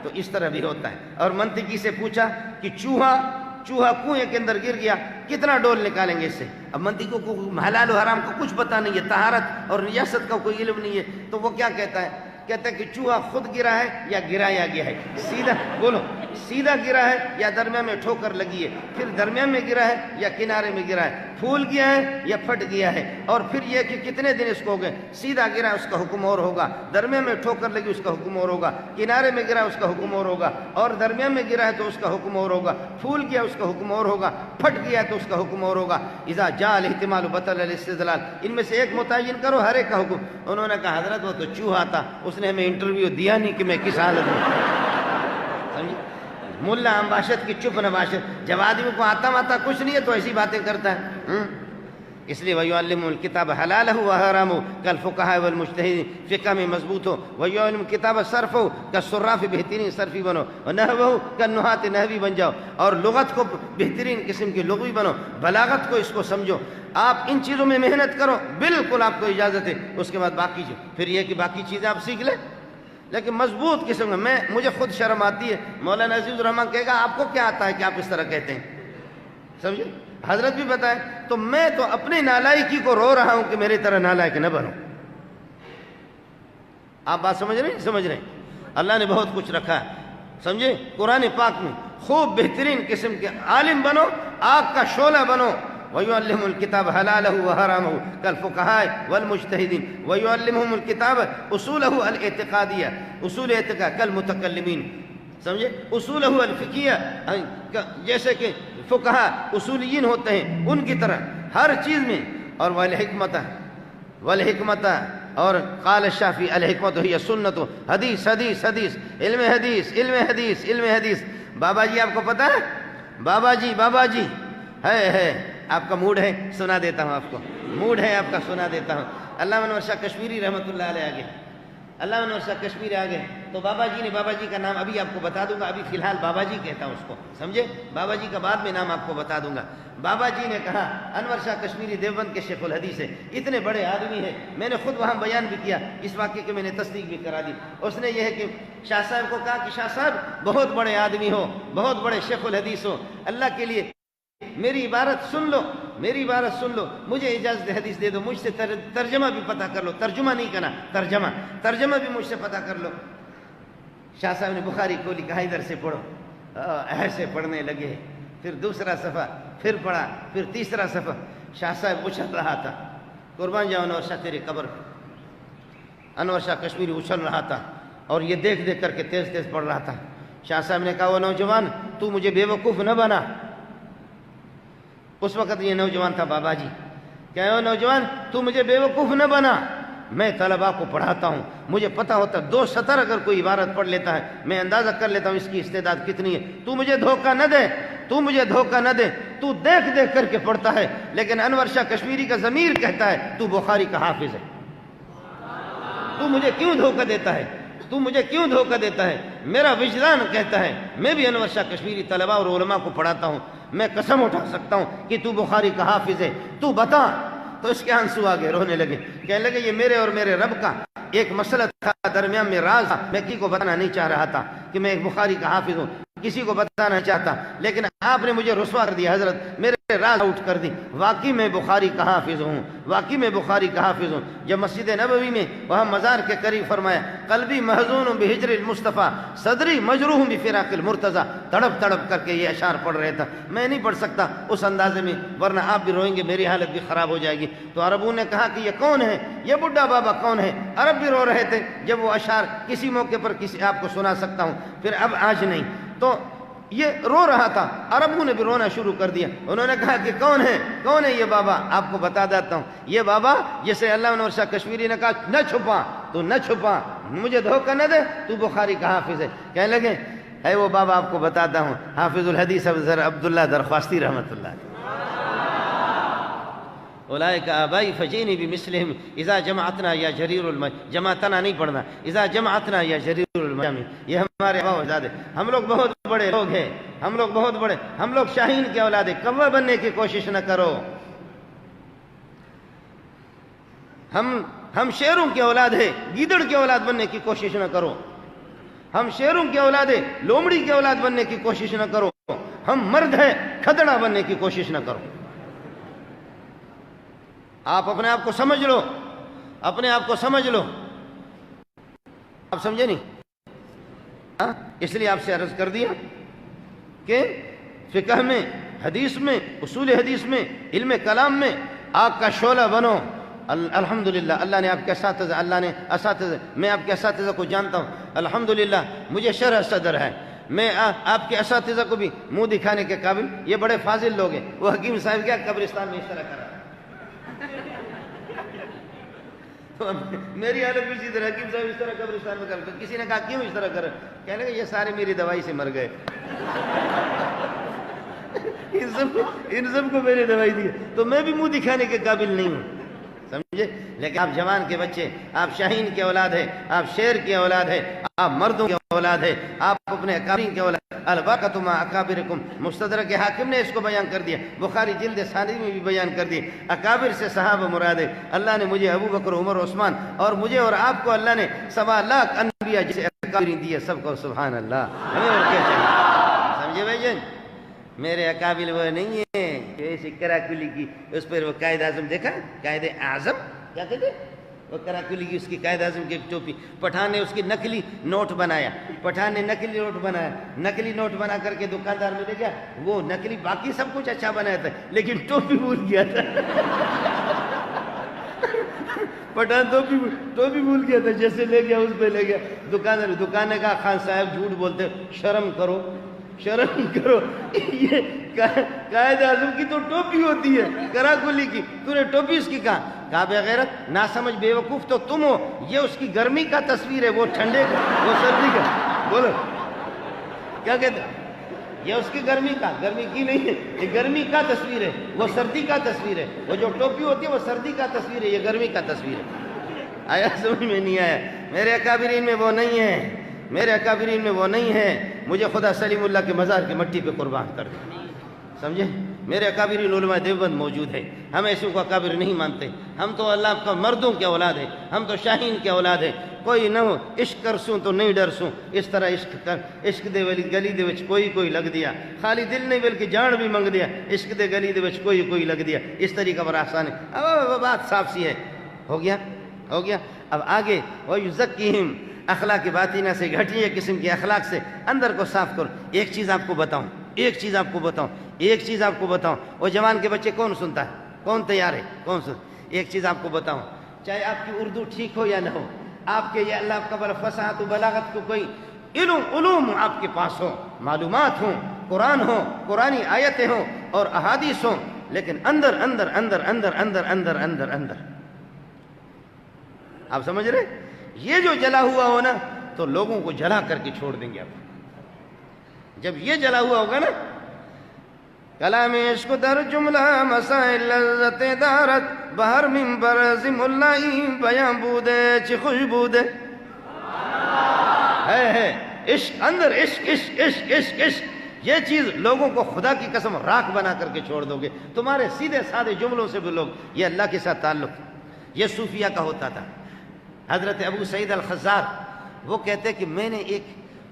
تو اس طرح بھی ہوتا ہے۔ اور منطقی سے پوچھا کہ چوہا کنویں کے اندر گر گیا، کتنا ڈول نکالیں گے اس سے؟ اب منطقی کو حلال و حرام کا کچھ پتہ نہیں ہے، طہارت اور نجاست کا کوئی علم نہیں ہے، تو وہ کیا کہتا ہے؟ کہتا ہے کہ چوہا خود گرا ہے یا گرایا گیا ہے؟ سیدھا بولو، سیدھا گرا ہے یا درمیان میں ٹھوکر لگی ہے؟ پھر درمیان میں گرا ہے یا کنارے میں گرا ہے؟ پھول گیا ہے یا پھٹ گیا ہے؟ اور پھر یہ کہ کتنے دن اس کو ہو گئے؟ سیدھا گرا ہے اس کا حکم اور ہوگا، درمیان میں ٹھوکر لگی اس کا حکم اور ہوگا، کنارے میں گرا اس کا حکم اور ہوگا، اور درمیان میں گرا ہے تو اس کا حکم اور ہوگا، پھول گیا اس کا حکم اور ہوگا، پھٹ گیا تو اس کا حکم اور ہوگا۔ اذا جاء الاحتمال بطل الاستدلال، ان میں سے ایک متعین کرو، ہر ایک کا حکم۔ انہوں نے کہا حضرت وہ تو چوہا تھا، اس نے ہمیں انٹرویو دیا نہیں کہ میں کس حالت میں، سمجھے؟ ملا امباشت کی چپ نباشت، جب آدمی کو آتا کچھ نہیں ہے تو ایسی باتیں کرتا ہے۔ اس لیے وَيُعَلِّمُ الْكِتَابَ حَلَالَهُ وَحَرَامَهُ كَالْفُقَهَاءِ وَالْمُجْتَهِدِينَ، فقہ میں مضبوط ہو۔ وَيُعَلِّمُ الْكِتَابَ صَرْفَهُ كَالصُّرَّافِ، بہترین صرفی بنو، وَنَحْوَهُ كَالنُّحَاةِ نحوی بن جاؤ، اور لغت کو بہترین قسم کی لغوی بنو، بلاغت کو اس کو سمجھو۔ آپ ان چیزوں میں محنت کرو، بالکل آپ کو اجازت ہے۔ اس کے بعد باقی پھر یہ کہ باقی چیزیں آپ سیکھ لیں، لیکن مضبوط قسم میں مجھے خود شرم آتی ہے، مولانا عزیز الرحمان کہے گا آپ کو کیا آتا ہے کہ آپ اس طرح کہتے ہیں، سمجھے؟ حضرت بھی بتائے تو میں تو اپنی نالائکی کو رو رہا ہوں کہ میری طرح نالائک نہ بنو۔ آپ بات سمجھ رہے ہیں؟ سمجھ رہے ہیں؟ اللہ نے بہت کچھ رکھا ہے، سمجھے؟ قرآن پاک میں خوب بہترین قسم کے عالم بنو، آگ کا شعلہ بنو۔ وَيُعَلِّمُ الْكِتَابَ حَلَالَهُ وَحَرَامَهُ كَالْفُقَهَاءِ وَالْمُجْتَهِدِينَ، وَيُعَلِّمُهُمُ الْكِتَابَ أُصُولَهُ الْاعْتِقَادِيَّةَ، اصول اعتقاد كالمتكلمين، سمجھے؟ اصولہ الفقہیہ، جیسے کہ فقہا اصولیین ہوتے ہیں ان کی طرح ہر چیز میں۔ اور والحکمت اور قال الشافعی الحکمت ہی سنت، حدیث حدیث حدیث، علم حدیث علم حدیث علم حدیث۔ بابا جی آپ کو پتہ ہے؟ بابا جی ہے آپ کا موڈ ہے، سنا دیتا ہوں آپ کو، موڈ ہے آپ کا، سنا دیتا ہوں۔ علامہ انور شاہ کشمیری رحمۃ اللہ علیہ آگے، علامہ انور شاہ کشمیری آگے، تو بابا جی کا نام ابھی آپ کو بتا دوں گا، ابھی فی الحال بابا جی کہتا ہوں اس کو، سمجھے؟ بابا جی کا بعد میں نام آپ کو بتا دوں گا۔ بابا جی نے کہا انور شاہ کشمیری دیوبند کے شیخ الحدیث ہے، اتنے بڑے آدمی ہیں، میں نے خود وہاں بیان بھی کیا، اس واقعے کے میں نے تصدیق بھی کرا دی۔ اس نے یہ ہے کہ شاہ صاحب کو کہا کہ شاہ صاحب بہت بڑے آدمی ہو، بہت بڑے شیخ الحدیث ہو، اللہ کے لیے میری عبارت سن لو، مجھے اجازت حدیث دے دو، مجھ سے ترجمہ بھی پتہ کر لو، ترجمہ نہیں کرنا، ترجمہ بھی مجھ سے پتہ کر لو۔ شاہ صاحب نے بخاری کھولی، کہا ادھر سے پڑھو، ایسے پڑھنے لگے، پھر دوسرا صفحہ، پھر پڑھا، پھر تیسرا صفحہ۔ شاہ صاحب اچھل رہا تھا، قربان جاؤ انور شاہ تیری قبر، انور شاہ کشمیری اچھل رہا تھا اور یہ دیکھ کر کے تیز پڑھ رہا تھا۔ شاہ صاحب نے کہا وہ نوجوان تو مجھے بے وقوف نہ بنا۔ اس وقت یہ نوجوان تھا بابا جی، کہا نوجوان تو مجھے بے وقوف نہ بنا، میں طلباء کو پڑھاتا ہوں، مجھے پتا ہوتا 2 سطر اگر کوئی عبارت پڑھ لیتا ہے میں اندازہ کر لیتا ہوں اس کی استعداد کتنی ہے، تو مجھے دھوکہ نہ دے، تو دیکھ کر کے پڑھتا ہے، لیکن انور شاہ کشمیری کا ضمیر کہتا ہے تو بخاری کا حافظ ہے، تو مجھے کیوں دھوکہ دیتا ہے؟ میرا وجدان کہتا ہے، میں بھی انور شاہ کشمیری طلباء اور علماء کو پڑھاتا ہوں، میں قسم اٹھا سکتا ہوں کہ تو بخاری کا حافظ ہے، تو بتا۔ تو اس کے آنسو آ گئے، رونے لگے، کہنے لگے یہ میرے اور میرے رب کا ایک مسئلہ تھا، درمیان میں راز تھا، میں کی کو بتانا نہیں چاہ رہا تھا کہ میں ایک بخاری کا حافظ ہوں، کسی کو بتانا چاہتا، لیکن آپ نے مجھے رسوا کر دیا حضرت، میرے راز اٹھ کر دی۔ واقعی میں بخاری کا حافظ ہوں، واقعی میں بخاری کا حافظ ہوں۔ جب مسجد نبوی میں وہاں مزار کے قریب فرمایا قلبی محزون بہجر المصطفیٰ صدری مجروح بفراق المرتضیٰ، تڑپ تڑپ کر کے یہ اشعار پڑھ رہے تھا۔ میں نہیں پڑھ سکتا اس اندازے میں، ورنہ آپ بھی روئیں گے، میری حالت بھی خراب ہو جائے گی۔ تو عربوں نے کہا کہ یہ کون ہے، یہ بڈھا بابا کون ہے؟ عرب بھی رو رہے تھے جب وہ اشعار کسی موقع پر کسی آپ کو سنا سکتا ہوں، پھر اب آج نہیں۔ تو یہ رو رہا تھا، عربوں نے بھی رونا شروع کر دیا۔ انہوں نے کہا کہ کون ہے یہ بابا؟ آپ کو بتا دیتا ہوں، یہ بابا جسے اللہ نور شاہ کشمیری نے کہا نہ چھپا، تو نہ چھپا، مجھے دھوکہ نہ دے، تو بخاری کا حافظ ہے۔ کہنے لگے ہے وہ بابا، آپ کو بتاتا ہوں، حافظ الحدیث افضل عبداللہ درخواستی رحمۃ اللہ علیہ۔ اولئک آبائی فجینی بمثلہم اذا جمعتنا یا جریر جماعتنا نہیں پڑھنا، اذا جمعتنا یا جریر المجامع۔ یہ ہمارے آبا و اجداد ہیں، ہم لوگ بہت بڑے لوگ ہیں، ہم لوگ بہت بڑے، ہم لوگ شاہین کے اولاد ہیں، کوا بننے کی کوشش نہ کرو۔ ہم شیروں کے اولاد ہیں، گیدڑ کے اولاد بننے کی کوشش نہ کرو۔ ہم شیروں کے اولاد ہیں، لومڑی کے اولاد بننے کی کوشش نہ کرو۔ ہم مرد ہیں، کھدڑا بننے کی کوشش نہ کرو۔ آپ اپنے آپ کو سمجھ لو، اپنے آپ کو سمجھ لو۔ آپ سمجھے نہیں؟ اس لیے آپ سے عرض کر دیا کہ فقہ میں، حدیث میں، اصول حدیث میں، علم کلام میں آگ کا شعلہ بنو۔ الحمدللہ اللہ نے آپ کے اساتذہ، اللہ نے اساتذہ، میں آپ کے اساتذہ کو جانتا ہوں، الحمدللہ مجھے شرح صدر ہے۔ میں آپ کے اساتذہ کو بھی منہ دکھانے کے قابل، یہ بڑے فاضل لوگ ہیں۔ وہ حکیم صاحب کیا قبرستان میں اس طرح کرا، میری حالت بھی اسی طرح، حکیم صاحب اس طرح قبرستان میں کرتے۔ کسی نے کہا کیوں اس طرح کر؟ کہنے لگے یہ سارے میری دوائی سے مر گئے، ان سب کو میری دوائی دی، تو میں بھی منہ دکھانے کے قابل نہیں ہوں، سمجھے؟ لیکن آپ جوان کے بچے، آپ شاہین کے اولاد ہیں، آپ شیر کے اولاد ہیں، آپ مردوں کے اولاد ہیں، آپ اپنے اکابرین کے اولاد۔ البرکۃ مع اکابرکم، مستدرک حاکم نے اس کو بیان کر دیا، بخاری جلد ثانی میں بھی بیان کر دیا۔ اکابر سے صحابہ مراد ہے۔ اللہ نے مجھے ابو بکر، عمر، عثمان اور مجھے اور آپ کو اللہ نے 1.25 لاکھ انبیاء جسے اکابرین دیے، سب کو سبحان اللہ۔ ہمیں اور کیا چاہیے؟ سمجھے بھائی جان؟ میرے اکابل وہ نہیں ہے کہ ایسی کراکلی کی اس پر وہ قائد اعظم دیکھا، قائد اعظم کیا کہتے ہیں، وہ کراکلی کی اس کی قائد اعظم کی ایک ٹوپی، پٹھان نے اس کی نقلی نوٹ بنایا، پٹھان نے نقلی نوٹ بنایا، نقلی نوٹ بنا کر کے دکاندار میں دے گیا، وہ نقلی باقی سب کچھ اچھا بنایا تھا لیکن ٹوپی بھول گیا تھا۔ پٹھان ٹوپی بھول گیا تھا، جیسے لے گیا اس پہ لے گیا۔ دکان نے کہا خان صاحب جھوٹ بولتے، شرم کرو، شرم کرو، یہ قائد اعظم کی تو ٹوپی ہوتی ہے کراکلی کی، تو نے ٹوپی اس کی کہا بے غیرت، ناسمجھ بے وقوف تو تم ہو، یہ اس کی گرمی کا تصویر ہے، وہ ٹھنڈے کا، وہ سردی کا، بولو کیا کہتے ہیں؟ یہ اس کی گرمی کی نہیں ہے، یہ گرمی کا تصویر ہے، وہ سردی کا تصویر ہے، وہ جو ٹوپی ہوتی ہے وہ سردی کا تصویر ہے، یہ گرمی کا تصویر ہے۔ آیا سمجھ میں نہیں آیا؟ میرے اکابرین میں وہ نہیں ہے، میرے اکابرین میں وہ نہیں ہے۔ مجھے خدا سلیم اللہ کے مزار کی مٹی پہ قربان کر دے، سمجھے؟ میرے اکابرین علماء دیوبند موجود ہے، ہم ایسوں کو اکابر نہیں مانتے، ہم تو اللہ کا مردوں کے اولاد ہیں، ہم تو شاہین کے اولاد ہیں۔ کوئی نہ ہو عشق کرسوں تو نہیں ڈرسوں، اس طرح عشق دے ولی گلی دے وچ کوئی لگ دیا، خالی دل نہیں بلکہ جان بھی منگ دیا، عشق دے گلی دے وچ کوئی لگ دیا، اس طریقہ پر آسان ہے۔ اب بات صاف سی ہے، ہو گیا۔ اب آگے وَيُزَكِّهِمْ، اخلاق باطینہ سے، گھٹیا قسم کے اخلاق سے اندر کو صاف کرو۔ ایک چیز آپ کو بتاؤں، وہ جوان کے بچے کون سنتا ہے، کون تیار ہے، کون سن؟ ایک چیز آپ کو بتاؤں، چاہے آپ کی اردو ٹھیک ہو یا نہ ہو، آپ کے یہ اللہ کا بل فصاحت و بلاغت کو کوئی علوم آپ کے پاس ہو، معلومات ہوں، قرآن ہو، قرآنی آیتیں ہوں اور احادیث ہوں، لیکن اندر آپ سمجھ رہے؟ یہ جو جلا ہوا ہو نا تو لوگوں کو جلا کر کے چھوڑ دیں گے آپ۔ جب یہ جلا ہوا ہوگا نا، کلام عشق در جملہ مسائل لذت دارت، بہر منبر زم اللہ بیان بودے چی خوشبودے ہے عشق، اندر عشق، یہ چیز لوگوں کو خدا کی قسم راکھ بنا کر کے چھوڑ دو گے۔ تمہارے سیدھے سادے جملوں سے بھی لوگ، یہ اللہ کے ساتھ تعلق، یہ صوفیہ کا ہوتا تھا۔ حضرت ابو سعید الخزار وہ کہتے کہ میں نے ایک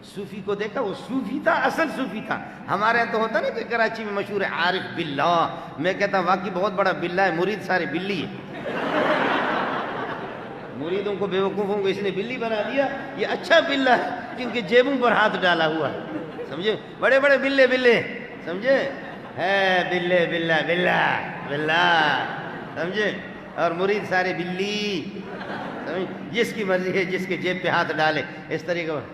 صوفی کو دیکھا، وہ صوفی تھا، اصل صوفی تھا. ہمارے یہاں تو ہوتا نا کہ کراچی میں مشہور ہے عارف باللہ، میں کہتا ہوں واقعی بہت بڑا بلّہ ہے، مرید سارے بلی ہے. مریدوں کو بیوقوفوں کو اس نے بلی بنا دیا. یہ اچھا بلّہ ہے جن کے جیبوں پر ہاتھ ڈالا ہوا ہے، سمجھے؟ بڑے بڑے بلے بلے، سمجھے؟ ہے بلے بلّہ بلّہ بلّہ، سمجھے؟ اور مرید سارے بلی، سمجھے؟ جس کی مرضی ہے جس کے جیب پہ ہاتھ ڈالے اس طریقے پر.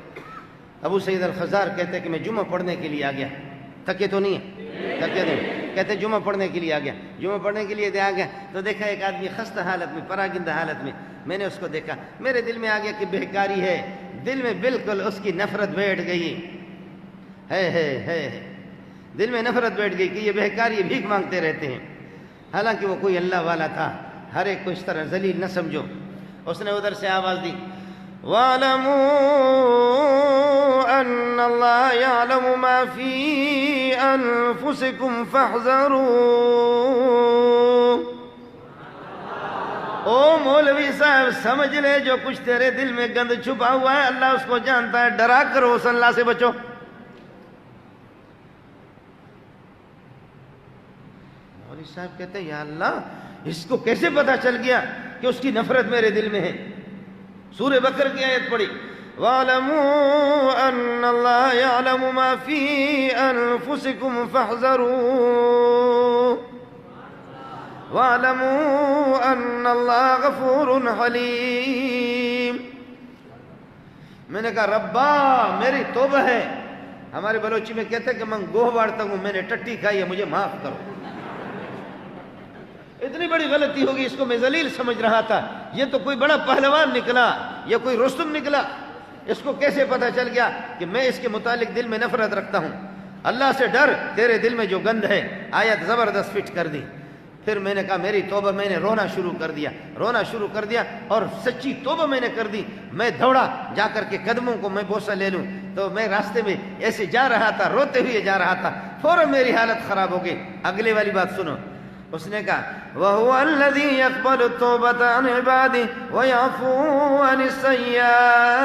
ابو سعید الخزار کہتے ہیں کہ میں جمعہ پڑھنے کے لیے آ گیا. تھکے تو نہیں ہے؟ تھکے نہیں. کہتے ہیں جمعہ پڑھنے کے لیے آ گیا. جمعہ پڑھنے کے لیے آ گیا تو دیکھا ایک آدمی خستہ حالت میں، پراگندہ حالت میں. میں نے اس کو دیکھا، میرے دل میں آ گیا کہ بہکاری ہے، دل میں بالکل اس کی نفرت بیٹھ گئی. ہے دل میں نفرت بیٹھ گئی کہ یہ بہکاری، یہ بھیک مانگتے رہتے ہیں. حالانکہ وہ کوئی اللہ والا تھا. ہر ایک کو اس طرح ذلیل نہ سمجھو. اس نے ادھر سے آواز دی، وَاعْلَمُوا أَنَّ اللَّهَ يَعْلَمُ مَا فِي أَنفُسِكُمْ فَاحْذَرُوا. او مولوی صاحب سمجھ لے جو کچھ تیرے دل میں گند چھپا ہوا ہے اللہ اس کو جانتا ہے، ڈرا کرو اس اللہ سے بچو. مولوی صاحب کہتے ہیں یا اللہ اس کو کیسے پتا چل گیا کہ اس کی نفرت میرے دل میں ہے؟ سورہ بقرہ کی آیت پڑھی، وَاعْلَمُوا أَنَّ اللَّهَ يَعْلَمُ مَا فِي أَنفُسِكُمْ فَاحْذَرُوا وَاعْلَمُوا أَنَّ اللَّهَ غَفُورٌ حَلِيمٌ. میں نے کہا ربا میری توبہ ہے. ہمارے بلوچی میں کہتے ہیں کہ میں گوہ بارتا ہوں، میں نے ٹٹی کھائی ہے، مجھے معاف کرو. اتنی بڑی غلطی ہوگی، اس کو میں ذلیل سمجھ رہا تھا. یہ تو کوئی بڑا پہلوان نکلا، یہ کوئی رستم نکلا. اس کو کیسے پتا چل گیا کہ میں اس کے متعلق دل میں نفرت رکھتا ہوں؟ اللہ سے ڈر، تیرے دل میں جو گند ہے. آیت زبردست فٹ کر دی. پھر میں نے کہا میری توبہ، میں نے رونا شروع کر دیا اور سچی توبہ میں نے کر دی. میں دوڑا جا کر کے قدموں کو میں بوسہ لے لوں تو میں راستے میں ایسے جا رہا تھا، روتے ہوئے جا رہا تھا. فوراً میری حالت خراب ہو گئی. اگلے والی بات سنو. اس نے کہا وَهُوَ الَّذِي يَقْبَلُ التَّوْبَةَ عَنْ عِبَادِهِ وَيَعْفُو عَنِ السَّيِّئَاتِ.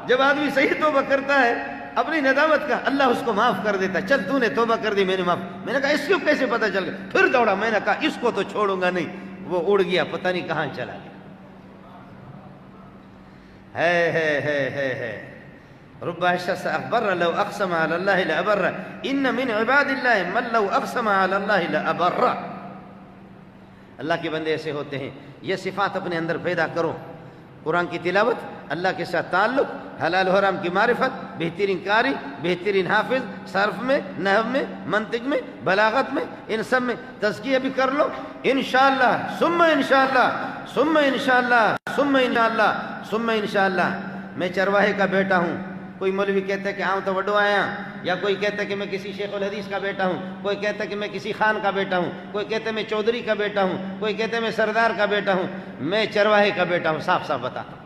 جب آدمی صحیح توبہ کرتا ہے اپنی ندامت کا، اللہ اس کو معاف کر دیتا. چل تو نے توبہ کر دی، میں نے معاف. میں نے کہا اس کو کیسے پتہ چل گیا؟ پھر دوڑا. میں نے کہا اس کو تو چھوڑوں گا نہیں. وہ اڑ گیا، پتہ نہیں کہاں چلا گیا. ہے رب الشخص أخبر لو أقسم على الله لأبر إن من عباد الله من لو أقسم على الله لأبر. اللہ کے بندے ایسے ہوتے ہیں. یہ صفات اپنے اندر پیدا کرو. قرآن کی تلاوت، اللہ کے ساتھ تعلق، حلال حرام کی معرفت، بہترین قاری، بہترین حافظ، صرف میں، نحو میں، منطق میں، بلاغت میں، ان سب میں تزکیہ بھی کر لو. انشاءاللہ ثم انشاءاللہ ثم انشاءاللہ ثم انشاءاللہ ثم انشاءاللہ. میں چرواہے کا بیٹا ہوں. کوئی مولوی کہتا ہے کہ آؤں تو وڈو آیا، یا کوئی کہتا ہے کہ میں کسی شیخ الحدیث کا بیٹا ہوں، کوئی کہتا ہے کہ میں کسی خان کا بیٹا ہوں، کوئی کہتا ہے میں چودھری کا بیٹا ہوں، کوئی کہتا ہے میں سردار کا بیٹا ہوں. میں چرواہے کا بیٹا ہوں. صاف صاف بتاتا ہوں.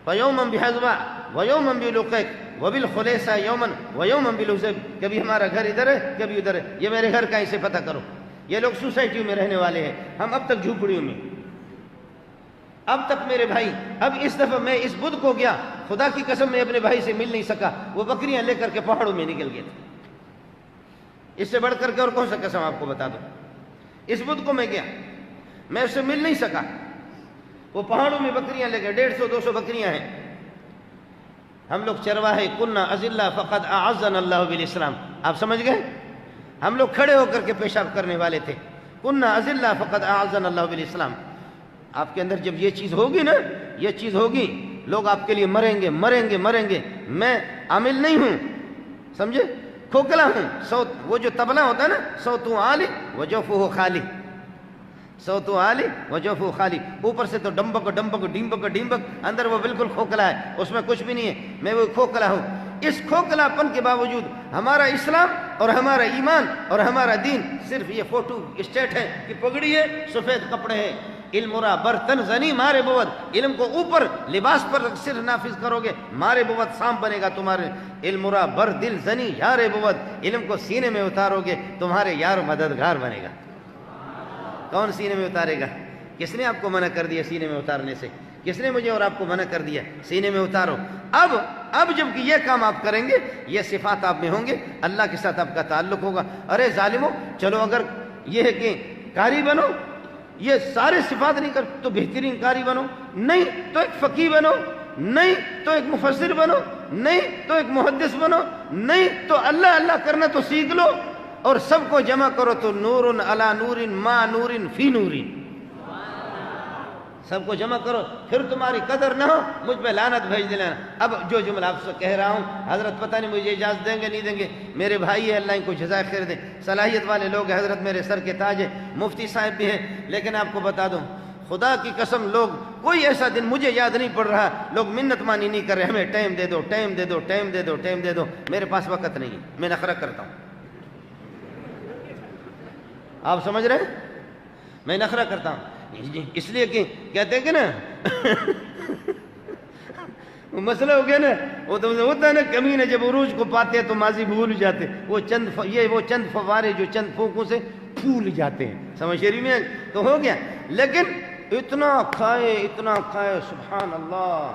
فَيَوْمًا بِحَزْبَةٍ وَيَوْمًا بِلُقَيْكَ وَبِالْخُلَيْسَةِ يَوْمًا وَيَوْمًا بِلُزَيْبٍ. کبھی ہمارا گھر ادھر ہے، کبھی ادھر ہے. یہ میرے گھر کا اسے پتہ کرو. یہ لوگ سوسائٹیوں میں رہنے والے ہیں، ہم اب تک جھوپڑیوں میں. اب تک میرے بھائی، اب اس دفعہ میں اس بدھ کو گیا، خدا کی قسم میں اپنے بھائی سے مل نہیں سکا. وہ بکریاں لے کر کے پہاڑوں میں نکل گئے تھے. اس سے بڑھ کر کے اور کون سا قسم آپ کو بتا دوں. اس بدھ کو میں گیا، میں اس سے مل نہیں سکا. وہ پہاڑوں میں بکریاں لے گئے، 150-200 بکریاں ہیں. ہم لوگ چرواہے کننا اذلہ فقد اعزنا اللہ بالاسلام. آپ سمجھ گئے؟ ہم لوگ کھڑے ہو کر کے پیشاب کرنے والے تھے. کننا اذلہ فقد اعزنا اللہ بالاسلام. آپ کے اندر جب یہ چیز ہوگی نا، یہ چیز ہوگی، لوگ آپ کے لیے مریں گے مریں گے مریں گے. میں عامل نہیں ہوں، سمجھے؟ کھوکھلا ہوں. صوت، وہ جو تبلا ہوتا ہے نا، صوتو عالی وجوفہ خالی، صوتو عالی وجوفہ خالی. اوپر سے تو ڈمبک ڈمبک ڈیمبک ڈیمبک، اندر وہ بالکل کھوکھلا ہے، اس میں کچھ بھی نہیں ہے. میں وہ کھوکھلا ہوں. اس کھوکھلا پن کے باوجود ہمارا اسلام اور ہمارا ایمان اور ہمارا دین صرف یہ فوٹو اسٹیٹ ہے کہ پگڑی ہے، سفید کپڑے ہیں. علم را برتن زنی مارے بود. علم کو اوپر لباس پر صرف نافذ کرو گے، مارے بود سام بنے گا تمہارے. علم را بر دل زنی یار بود. علم کو سینے میں اتارو گے تمہارے یار مددگار بنے گا. کون سینے میں اتارے گا؟ کس نے آپ کو منع کر دیا سینے میں اتارنے سے؟ کس نے مجھے اور آپ کو منع کر دیا؟ سینے میں اتارو۔ اب جب کہ یہ کام آپ کریں گے، یہ صفات آپ میں ہوں گے، اللہ کے ساتھ آپ کا تعلق ہوگا۔ ارے ظالموں، چلو اگر یہ ہے کہ قاری بنو، یہ سارے صفات نہیں کر تو بہترین قاری بنو، نہیں تو ایک فقیہ بنو، نہیں تو ایک مفسر بنو، نہیں تو ایک محدث بنو، نہیں تو اللہ اللہ کرنا تو سیکھ لو، اور سب کو جمع کرو تو نور علی نور ما نور فی نور، سب کو جمع کرو، پھر تمہاری قدر نہ ہو مجھ پہ لعنت بھیج دینا۔ اب جو جملہ آپ سے کہہ رہا ہوں، حضرت پتہ نہیں مجھے اجازت دیں گے نہیں دیں گے، میرے بھائی ہے، اللہ ان کو جزائے خیر دے، صلاحیت والے لوگ ہیں، حضرت میرے سر کے تاج ہے، مفتی صاحب بھی ہیں، لیکن آپ کو بتا دوں خدا کی قسم، لوگ کوئی ایسا دن مجھے یاد نہیں پڑ رہا، لوگ منت مانی نہیں کر رہے، ہمیں ٹائم دے دو، ٹائم دے دو، ٹائم دے دو، ٹائم دے دو، میرے پاس وقت نہیں ہے، میں نخرہ کرتا ہوں۔ آپ سمجھ رہے ہیں؟ میں نخرہ کرتا ہوں اس لیے کہ کہتے ہیں کہ نا مسئلہ ہو گیا نا، وہ تو ہوتا ہے نا کمینے جب عروج کو پاتے ہیں تو ماضی بھول جاتے، وہ چند فوارے جو چند پھونکوں سے پھول جاتے ہیں، سمجھ شریف میں تو ہو گیا۔ لیکن اتنا کھائے سبحان اللہ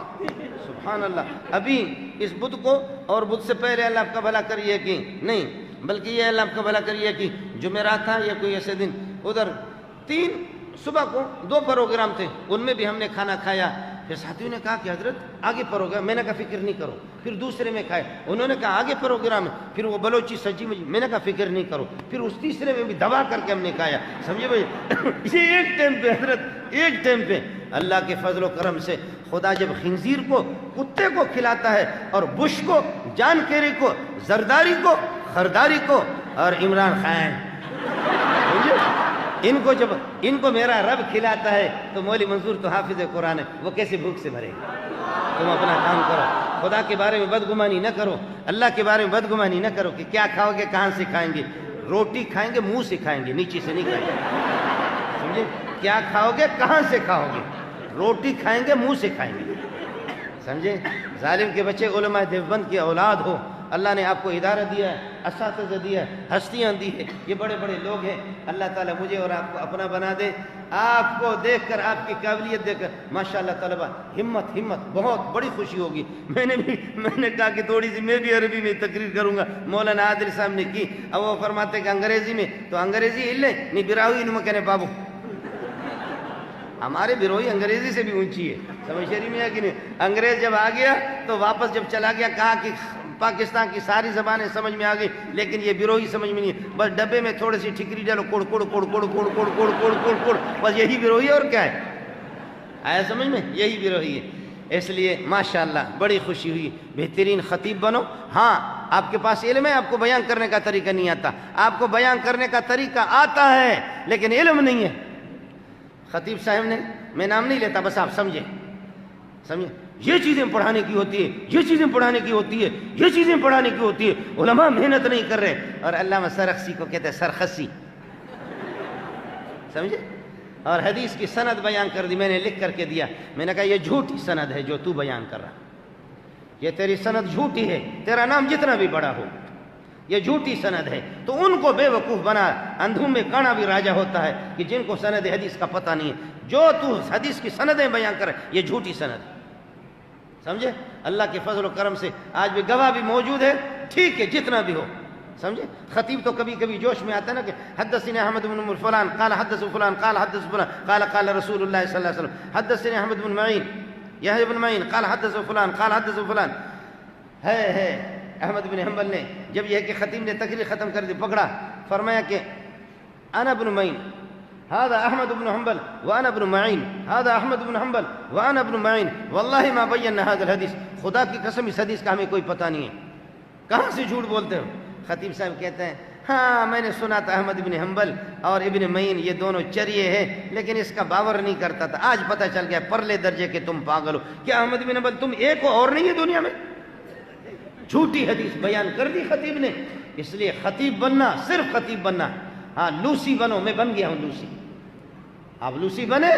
سبحان اللہ۔ ابھی اس بدھ کو اور بدھ سے پہلے اللہ آپ کا بھلا کریے کہ نہیں، بلکہ یہ اللہ آپ کا بھلا کریے کہ جمعرات تھا یا کوئی ایسے دن، ادھر 3 صبح کو 2 پروگرام تھے، ان میں بھی ہم نے کھانا کھایا۔ پھر ساتھیوں نے کہا کہ حضرت آگے پروگرام، میں نے کہا فکر نہیں کرو۔ پھر دوسرے میں کھائے، انہوں نے کہا آگے پروگرام ہے، پھر وہ بلوچی سجی مجھے، میں نے کہا فکر نہیں کرو۔ پھر اس تیسرے میں بھی دبا کر کے ہم نے کھایا، سمجھے بھائی؟ اسی ایک ٹائم پہ حضرت، ایک ٹائم پہ اللہ کے فضل و کرم سے خدا جب خنزیر کو، کتے کو کھلاتا ہے، اور بش کو، جان کیری کو، زرداری کو، خرداری کو، اور عمران خان، ان کو میرا رب کھلاتا ہے، تو مولوی منصور تو حافظ قرآن ہے، وہ کیسے بھوک سے بھرے گا؟ تم اپنا کام کرو، خدا کے بارے میں بدگمانی نہ کرو، اللہ کے بارے میں بدگمانی نہ کرو کہ کیا کھاؤ گے، کہاں سے کھائیں گے۔ روٹی کھائیں گے منہ سے کھائیں گے، نیچے سے نہیں کھائیں گے، سمجھے؟ کیا کھاؤ گے، کہاں سے کھاؤ گے، روٹی کھائیں گے منہ سے کھائیں گے، سمجھے؟ ظالم کے بچے علماء دیوبند کی اولاد ہو، اللہ نے آپ کو ادارہ دیا ہے، اساتذہ دیا ہے، ہستیاں دی ہے، یہ بڑے بڑے لوگ ہیں، اللہ تعالیٰ مجھے اور آپ کو اپنا بنا دے۔ آپ کو دیکھ کر، آپ کی قابلیت دیکھ کر ماشاءاللہ طلبہ ہمت بہت بڑی خوشی ہوگی۔ میں نے کہا کہ تھوڑی سی میں بھی عربی میں تقریر کروں گا، مولانا عادل صاحب نے کی، اب وہ فرماتے کہ انگریزی میں، تو انگریزی ہلے نہیں براہوئی نمو کہنے بابو، ہمارے بروئی انگریزی سے بھی اونچی ہے، سمجھ شریف میں ہے کہ نہیں؟ انگریز جب آ گیا تو واپس جب چلا گیا، کہا کہ پاکستان کی ساری زبانیں سمجھ میں آ گئی، لیکن یہ بروئی سمجھ میں نہیں، بس ڈبے میں تھوڑی سی ٹھکری ڈالو، کوڑ کوڑ کوڑ کوڑ کوڑ کوڑ کوڑ کوڑ کوڑ کوڑ، بس یہی بروئی ہے، اور کیا ہے؟ آیا سمجھ میں؟ یہی بروئی ہے۔ اس لیے ماشاءاللہ بڑی خوشی ہوئی، بہترین خطیب بنو۔ ہاں آپ کے پاس علم ہے، آپ کو بیان کرنے کا طریقہ نہیں آتا، آپ کو بیان کرنے کا طریقہ آتا ہے لیکن علم نہیں ہے۔ خطیب صاحب نے، میں نام نہیں لیتا، بس آپ سمجھے، یہ چیزیں پڑھانے کی ہوتی ہے، یہ چیزیں پڑھانے کی ہوتی ہے، یہ چیزیں پڑھانے کی ہوتی ہے، علماء محنت نہیں کر رہے، اور علامہ سرخسی کو کہتے ہیں سرخسی، سمجھے؟ اور حدیث کی سند بیان کر دی، میں نے لکھ کر کے دیا، میں نے کہا یہ جھوٹی سند ہے جو تو بیان کر رہا، یہ تیری سند جھوٹی ہے، تیرا نام جتنا بھی بڑا ہو یہ جھوٹی سند ہے۔ تو ان کو بے وقوف بنا، اندھوں میں کانا بھی راجہ ہوتا ہے کہ جن کو سند حدیث کا پتہ نہیں ہے، جو تو حدیث کی سندیں بیان کر یہ جھوٹی سند ہے، سمجھے؟ اللہ کے فضل و کرم سے آج بھی گواہ بھی موجود ہے، ٹھیک ہے جتنا بھی ہو، سمجھے؟ خطیب تو کبھی کبھی جوش میں آتا ہے نا کہ حدثني احمد بن فلان قال حدث فلان قال حدث فلان قال رسول اللہ صلی اللہ علیہ وسلم حدثني احمد بن معین یحییٰ بن معین قال حدث فلان قال حدث فلان۔ ہے احمد بن حنبل نے جب یہ کہ خطیب نے تقریر ختم کر دی، پکڑا، فرمایا کہ انا ابن معین هذا احمد بن حنبل وانا ابن معین هذا احمد بن حنبل وانا ابن معین واللہ ما بینا هذا الحدیث، خدا کی قسم اس حدیث کا ہمیں کوئی پتہ نہیں ہے، کہاں سے جھوٹ بولتے ہو؟ خطیب صاحب کہتے ہیں ہاں میں نے سنا تھا احمد بن حنبل اور ابن معین یہ دونوں چریے ہیں، لیکن اس کا باور نہیں کرتا تھا، آج پتہ چل گیا پرلے درجے کے تم پاگل ہو، کیا احمد بن حنبل تم ایک ہو اور نہیں ہے دنیا میں؟ جھوٹی حدیث بیان کر دی خطیب نے۔ اس لیے خطیب بننا، صرف خطیب بننا، ہاں لوسی بنو، میں بن گیا ہوں لوسی، آپ لوسی بنے،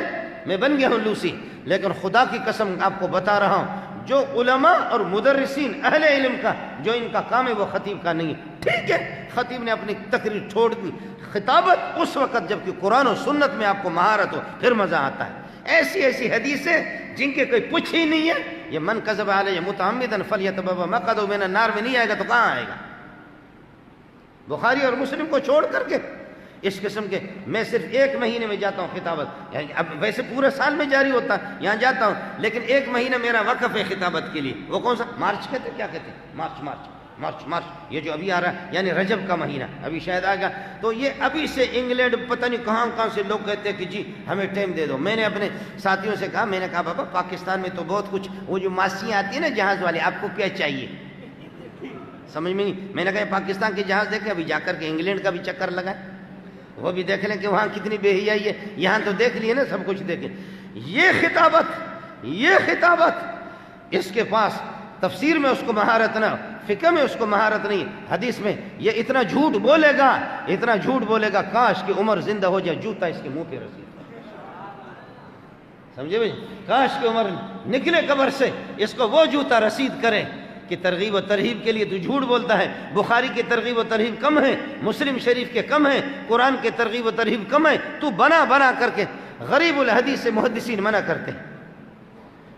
میں بن گیا ہوں لوسی، لیکن خدا کی قسم آپ کو بتا رہا ہوں جو علماء اور مدرسین اہل علم کا جو ان کا کام ہے وہ خطیب کا نہیں ہے۔ ٹھیک ہے خطیب نے اپنی تقریر چھوڑ دی، خطابت اس وقت جب کہ قرآن و سنت میں آپ کو مہارت ہو پھر مزہ آتا ہے، ایسی ایسی حدیثیں جن کے کوئی پوچھ ہی نہیں ہے. یہ من کذب علیہ متعمدا فلیتبوأ مقعدہ من النار میں نہیں آئے گا تو کہاں آئے گا؟ بخاری اور مسلم کو چھوڑ کر کے اس قسم کے. میں صرف 1 مہینے میں جاتا ہوں خطابت، یعنی اب ویسے پورے سال میں جاری ہوتا ہے، یہاں جاتا ہوں لیکن 1 مہینہ میرا وقف ہے خطابت کے لیے. وہ کون سا؟ مارچ کہتے ہیں، کیا کہتے ہیں؟ مارچ یہ جو ابھی آ رہا ہے، یعنی رجب کا مہینہ ابھی شاید آ گا. تو یہ ابھی سے انگلینڈ پتہ نہیں کہاں سے لوگ کہتے ہیں کہ جی ہمیں ٹائم دے دو. میں نے اپنے ساتھیوں سے کہا، میں نے کہا بابا پاکستان میں تو بہت کچھ، وہ جو ماسیاں آتی ہیں نا جہاز والے، آپ کو کیا چاہیے؟ سمجھ میں نہیں. میں نے کہا پاکستان کے جہاز دیکھیں، ابھی جا کر کے انگلینڈ کا بھی چکر لگائیں، وہ بھی دیکھ لیں کہ وہاں کتنی بے حیائی ہے. یہاں تو دیکھ لیے نا سب کچھ دیکھیں. یہ خطابت اس کے پاس تفسیر میں اس کو مہارت نہ، فقہ میں اس کو مہارت نہیں، حدیث میں یہ اتنا جھوٹ بولے گا کاش کہ عمر زندہ ہو جائے جوتا اس کے منہ پہ رسید. سمجھے بھائی؟ کاش کہ عمر نکلے قبر سے اس کو وہ جوتا رسید کرے کہ ترغیب و ترہیب کے لیے تو جھوٹ بولتا ہے. بخاری کے ترغیب و ترہیب کم ہے، مسلم شریف کے کم ہے، قرآن کے ترغیب و ترہیب کم ہے. تو بنا کر کے غریب الحدیث سے محدثین منع کرتے ہیں.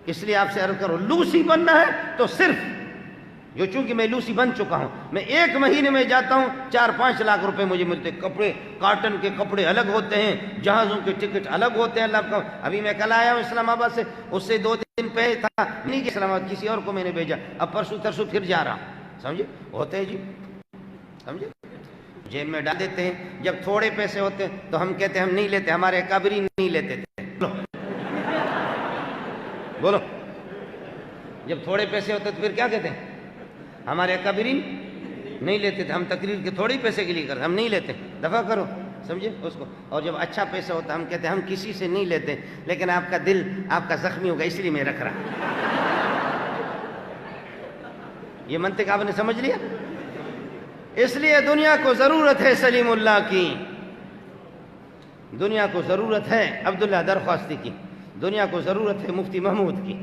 اس لیے آپ سے عرض کرو، لوسی بننا ہے تو صرف جو، چونکہ میں لوسی بن چکا ہوں، میں 1 مہینے میں جاتا ہوں 4-5 لاکھ روپے مجھے ملتے. کپڑے، کاٹن کے کپڑے الگ ہوتے ہیں، جہازوں کے ٹکٹ الگ ہوتے ہیں. اللہ کا، ابھی میں کل آیا ہوں اسلام آباد سے، اس سے 2 دن پہلے تھا نہیں کہ اسلام آباد، کسی اور کو میں نے بھیجا، اب پرسوں ترسوں پھر جا رہا ہوں. سمجھے؟ ہوتے ہیں جی، سمجھے؟ جیب میں ڈال دیتے ہیں. جب تھوڑے پیسے ہوتے ہیں تو ہم کہتے ہیں ہم نہیں لیتے، ہمارے اکابرین نہیں لیتے تھے. بولو. جب تھوڑے پیسے ہوتے تو پھر کیا کہتے ہیں؟ ہمارے اکابرین نہیں لیتے تھے. ہم تقریر کے تھوڑے پیسے کے لیے کرتے، ہم نہیں لیتے، دفع کرو. سمجھے اس کو؟ اور جب اچھا پیسہ ہوتا ہم کہتے ہیں ہم کسی سے نہیں لیتے، لیکن آپ کا دل آپ کا زخمی ہوگا اس لیے میں رکھ رہا. یہ منطق آپ نے سمجھ لیا؟ اس لیے دنیا کو ضرورت ہے سلیم اللہ کی، دنیا کو ضرورت ہے عبداللہ درخواستی کی، دنیا کو ضرورت ہے مفتی محمود کی.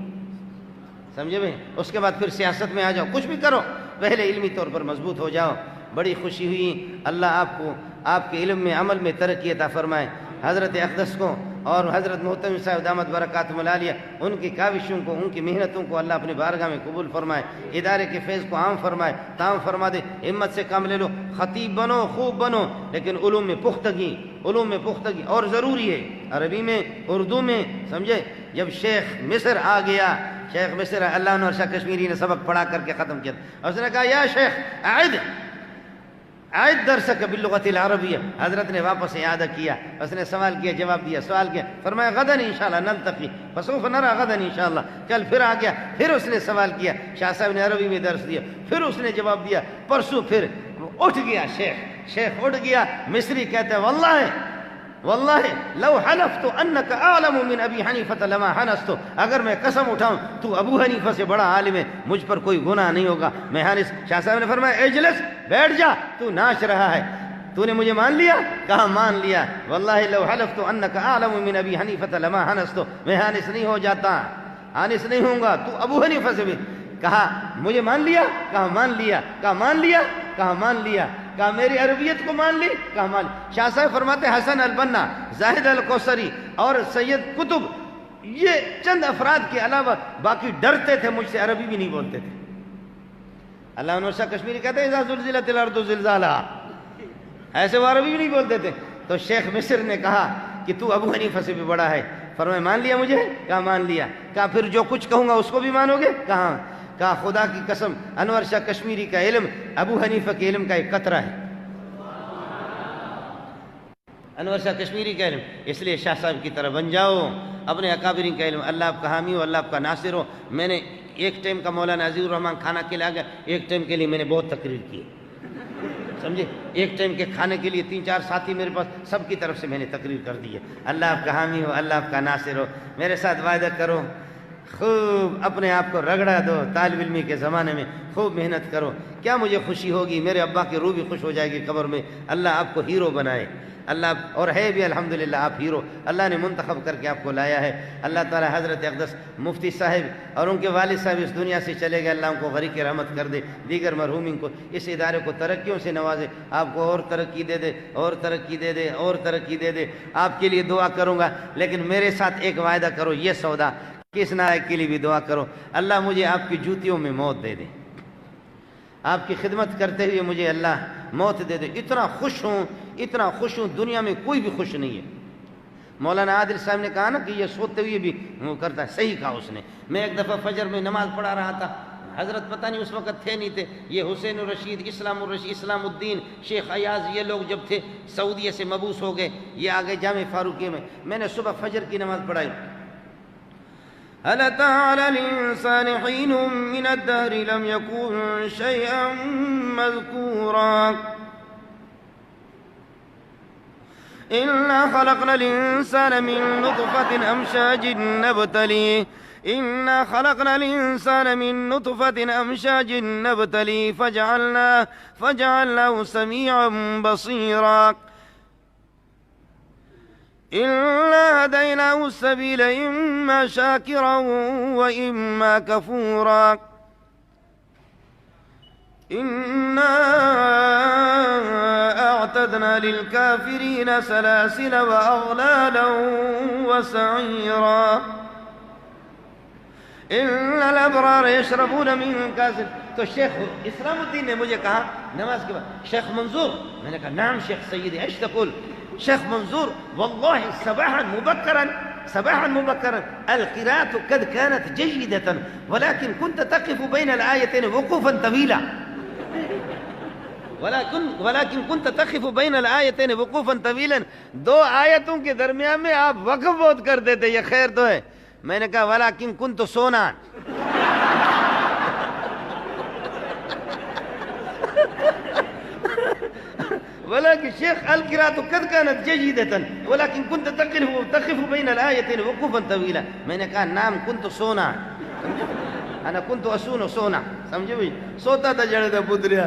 سمجھے بھائی؟ اس کے بعد پھر سیاست میں آ جاؤ، کچھ بھی کرو، پہلے علمی طور پر مضبوط ہو جاؤ. بڑی خوشی ہوئی، اللہ آپ کو آپ کے علم میں عمل میں ترقی عطا فرمائے. حضرت اقدس کو اور حضرت محتمم صاحب دامت برکاتہم العالیہ، ان کی کاوشوں کو، ان کی محنتوں کو اللہ اپنی بارگاہ میں قبول فرمائے. ادارے کے فیض کو عام فرمائے، تام فرما دے. ہمت سے کام لے لو، خطیب بنو، خوب بنو، لیکن علوم میں پختگی اور ضروری ہے، عربی میں، اردو میں. سمجھے؟ جب شیخ مصر آ گیا، شیخ مصر اللہ عنہ شاہ کشمیری نے سبق پڑھا کر کے ختم کیا، اس نے کہا یا شیخ اعد درسک باللغۃ العربیہ. حضرت نے واپس اعادہ کیا، اس نے سوال کیا، جواب دیا، سوال کیا، فرمایا غداً انشاءاللہ نلتقی فسوف نرى غداً انشاءاللہ. کل پھر آ گیا، پھر اس نے سوال کیا، شاہ صاحب نے عربی میں درس دیا، پھر اس نے جواب دیا. پرسوں پھر اٹھ گیا شیخ اٹھ گیا. مصری کہتے ہیں واللہ لو حلفت انک اعلم من ابی حنیفہ لما حنست. اگر میں قسم اٹھاؤں تو ابو حنیفہ سے بڑا عالم ہے، مجھ پر کوئی گناہ نہیں ہوگا. میں حانس. شاہ صاحب نے فرمایا اجلس، بیٹھ جا، تو ناچ رہا ہے، تو نے مجھے مان لیا؟ کہا مان لیا. واللہ لو حلفت انک اعلم من ابی حنیفہ لما حنست. میں حانس نہیں ہو جاتا، حانس نہیں ہوں گا، تو ابو حنیفہ سے بھی. کہا مجھے مان لیا؟ کہا مان لیا. کہا مان لیا؟ کہا مان لیا. کہا میری عربیت کو مان لی؟ کہا مان لی. شاہ صاحب فرماتے حسن البنا، زاہد الکوثری اور سید قطب، یہ چند افراد کے علاوہ باقی ڈرتے تھے مجھ سے، عربی بھی نہیں بولتے تھے. اللہ عنہ شاہ کشمیری کہتے ہیں اذا زلزلت الارض زلزالہا، ایسے وہ عربی بھی نہیں بولتے تھے. تو شیخ مصر نے کہا کہ تو ابو حنیفہ سے بھی بڑا ہے. فرمایا مان لیا مجھے؟ کہا مان لیا. کہا پھر جو کچھ کہوں گا اس کو بھی مانو گے؟ کہا خدا کی قسم انور شاہ کشمیری کا علم ابو حنیفہ کے علم کا ایک قطرہ ہے. انور شاہ کشمیری کا علم. اس لیے شاہ صاحب کی طرح بن جاؤ، اپنے اکابرین کا علم. اللہ آپ کا حامی ہو، اللہ آپ کا ناصر ہو. میں نے ایک ٹائم کا مولانا عزیز الرحمان کھانا کھلا گیا، ایک ٹائم کے لیے میں نے بہت تقریر کی. سمجھے؟ ایک ٹائم کے کھانے کے لیے 3-4 ساتھی میرے پاس، سب کی طرف سے میں نے تقریر کر دی ہے. اللہ آپ کا حامی ہو، اللہ آپ کا ناصر ہو. میرے ساتھ وعدہ کرو، خوب اپنے آپ کو رگڑا دو. طالب علمی کے زمانے میں خوب محنت کرو. کیا مجھے خوشی ہوگی، میرے ابا کی روح بھی خوش ہو جائے گی قبر میں. اللہ آپ کو ہیرو بنائے، اللہ اور ہے بھی الحمدللہ آپ ہیرو، اللہ نے منتخب کر کے آپ کو لایا ہے۔ اللہ تعالی حضرت اقدس مفتی صاحب اور ان کے والد صاحب اس دنیا سے چلے گئے، اللہ ان کو غریق رحمت کر دے، دیگر مرحومین کو اس ادارے کو ترقیوں سے نوازے، آپ کو اور ترقی دے دے اور ترقی دے دے اور ترقی دے دے۔ آپ کے لیے دعا کروں گا، لیکن میرے ساتھ ایک وعدہ کرو، یہ سودا کہ اس نائب کے لیے بھی دعا کرو، اللہ مجھے آپ کی جوتیوں میں موت دے دے، آپ کی خدمت کرتے ہوئے مجھے اللہ موت دے دے۔ اتنا خوش ہوں دنیا میں کوئی بھی خوش نہیں ہے۔ مولانا عادل صاحب نے کہا نا کہ یہ سوتے ہوئے بھی وہ کرتا ہے، صحیح کہا اس نے۔ میں ایک دفعہ فجر میں نماز پڑھا رہا تھا، حضرت پتہ نہیں اس وقت تھے نہیں تھے، یہ حسین الرشید، اسلام الرشید، اسلام الدین، شیخ ایاز، یہ لوگ جب تھے سعودیہ سے مبعوث ہو گئے، یہ آگے جامع فاروقیہ میں نے صبح فجر کی نماز پڑھائی۔ هل أتى على الإنسان حين من الدهر لم يكن شيئا مذكورا إنا خلقنا الإنسان من نطفة أمشاج نبتليه إنا خلقنا الإنسان من نطفة أمشاج نبتليه فجعلناه سميعا بصيرا إنا هديناه السبيل إما شاكرا وإما كفورا إنا أعتدنا للكافرين سلاسل وأغلالا وسعيرا إن الأبرار يشربون من كأس۔ تو شیخ اسلام الدین نے مجھے کہا نماز کے بعد، شیخ منظور، میں نے کہا نعم شیخ سیدی ايش تقول؟ شیخ منظور والله صباحا مبكرا القراءة قد كانت جيدة ولكن كنت تقف بين الآيتين وقوفا طويلا دو آیتوں کے درمیان میں آپ وقف بہت کر دیتے، یہ خیر تو ہے۔ میں نے کہا ولكن كنت سونا ولكن شيخ القراءة قد كانت جيدة ولكن كنت تقف بين الآيتين وقوفا طويلا۔ میں نے کہا نام كنت سونا، انا كنت اسون سونا، سمجھے بھائی، سوتا تھا جڑے تھا پتریا،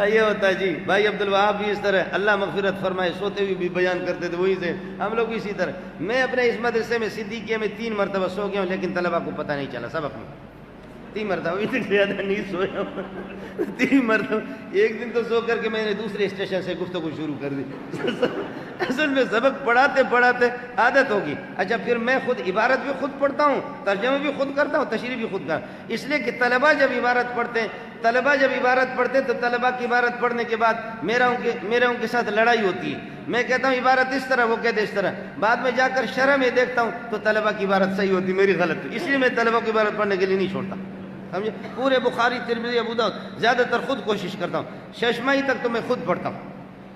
یہ ہوتا ہے جی۔ بھائی عبدالوہاب بھی اس طرح اللہ مغفرت فرمائے، سوتے ہوئے بھی بیان کرتے تھے، وہی سے ہم لوگ بھی اسی طرح۔ میں اپنے اس مدرسے میں صدیقیہ میں 3 مرتبہ سو گیا ہوں، لیکن طلبہ کو پتہ نہیں چلا سبق میں۔ 3 مرتبہ، اتنی زیادہ نہیں سویا ہوں 3 مرتبہ۔ ایک دن تو سو کر کے میں نے دوسرے اسٹیشن سے گفتگو شروع کر دی۔ اصل میں سبق پڑھاتے عادت ہوگی۔ اچھا پھر میں خود عبارت بھی خود پڑھتا ہوں، ترجمہ بھی خود کرتا ہوں، تشریح بھی خود کرتا ہوں، اس لیے کہ طلبہ جب عبارت پڑھتے ہیں تو طلبہ کی عبارت پڑھنے کے بعد میرا ان کے ساتھ لڑائی ہوتی ہے۔ میں کہتا ہوں عبارت اس طرح، وہ کہتے اس طرح، بعد میں جا کر شرح میں دیکھتا ہوں تو طلبہ کی عبارت صحیح ہوتی، میری غلط ہوئی، اس لیے میں طلبہ کی عبارت پڑھنے کے لیے نہیں چھوڑتا، سمجھے۔ پورے بخاری، ترمذی، ابو داؤد زیادہ تر خود کوشش کرتا ہوں، ششماہی تک تو میں خود پڑھتا ہوں،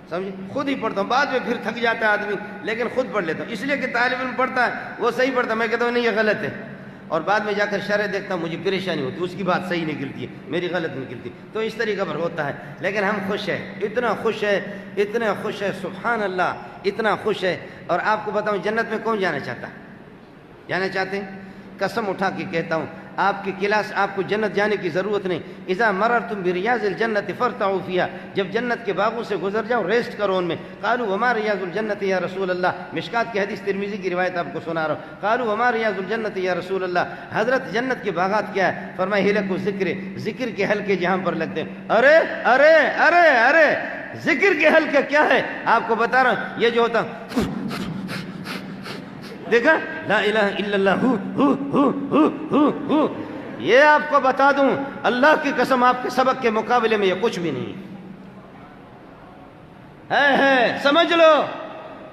سمجھے، خود ہی پڑھتا ہوں، بعد میں پھر تھک جاتا ہے آدمی، لیکن خود پڑھ لیتا ہوں، اس لیے کہ طالب علم پڑھتا ہے وہ صحیح پڑھتا ہے، میں کہتا ہوں نہیں یہ غلط ہے، اور بعد میں جا کر شرح دیکھتا ہوں مجھے پریشانی ہوتی ہے، اس کی بات صحیح نکلتی ہے، میری غلط نکلتی، تو اس طریقہ پر ہوتا ہے۔ لیکن ہم خوش ہیں، اتنا خوش ہے سبحان اللہ، اتنا خوش ہے۔ اور آپ کو بتاؤں جنت میں کون جانا چاہتے ہیں؟ قسم اٹھا کے کہتا ہوں، آپ کی کلاس، آپ کو جنت جانے کی ضرورت نہیں۔ اذا مررتم بریاض الجنت فارتعوا فيها، جب جنت کے باغوں سے گزر جاؤ ریسٹ کرو ان میں۔ قالوا وما ریاض الجنت یا رسول اللہ، مشکات کی حدیث ترمذی کی روایت آپ کو سنا رہا ہوں۔ قالوا وما ریاض الجنت یا رسول اللہ، حضرت جنت کے باغات کیا ہے؟ فرمایا حلق الذکر، ذکر کے حلقے جہاں پر لگتے ہیں۔ ارے ذکر کے حلقے کیا ہے؟ آپ کو بتا رہا ہوں، یہ جو ہوتا دیکھا لا الہ الا اللہ ہو، یہ آپ کو بتا دوں اللہ کی قسم آپ کے سبق کے مقابلے میں یہ کچھ بھی نہیں ہے، سمجھ لو۔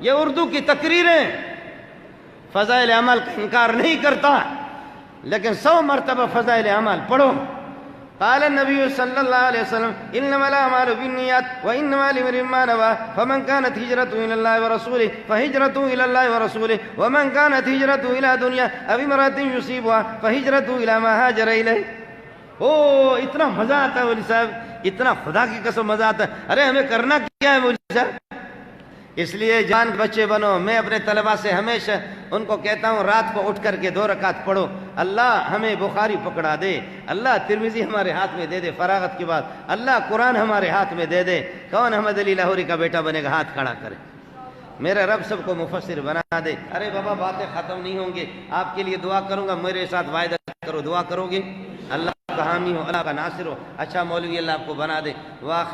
یہ اردو کی تقریریں، فضائل عمل کا انکار نہیں کرتا، لیکن 100 مرتبہ فضائل عمل پڑھو۔ قال النبي صلى الله عليه وسلم انما الاعمال بالنيات وانما لامرئ ما نوى فمن كانت هجرته الى الله ورسوله فهجرته الى الله ورسوله ومن كانت هجرته الى دنيا او امرأة يصيبها فهجرته الى ما هاجر اليه۔ اتنا مزہ آتا ہے مولوی صاحب، اتنا خدا کی قسم مزہ آتا ہے۔ ارے ہمیں کرنا کیا ہے مولوی صاحب؟ اس لیے جان بچے بنو۔ میں اپنے طلباء سے ہمیشہ ان کو کہتا ہوں رات کو اٹھ کر کے 2 رکعت پڑھو، اللہ ہمیں بخاری پکڑا دے، اللہ ترمذی ہمارے ہاتھ میں دے دے فراغت کے بعد، اللہ قرآن ہمارے ہاتھ میں دے دے۔ کون احمد علی لاہوری کا بیٹا بنے گا؟ ہاتھ کھڑا کرے۔ میرا رب سب کو مفسر بنا دے. ارے بابا باتیں ختم نہیں ہوں گے, آپ کے لیے دعا کروں گا, میرے ساتھ وعدہ کرو, دعا کرو گے, اللہ کا حامی ہو, اللہ کا ناصر ہو, اچھا مولوی اللہ آپ کو بنا دے. واخر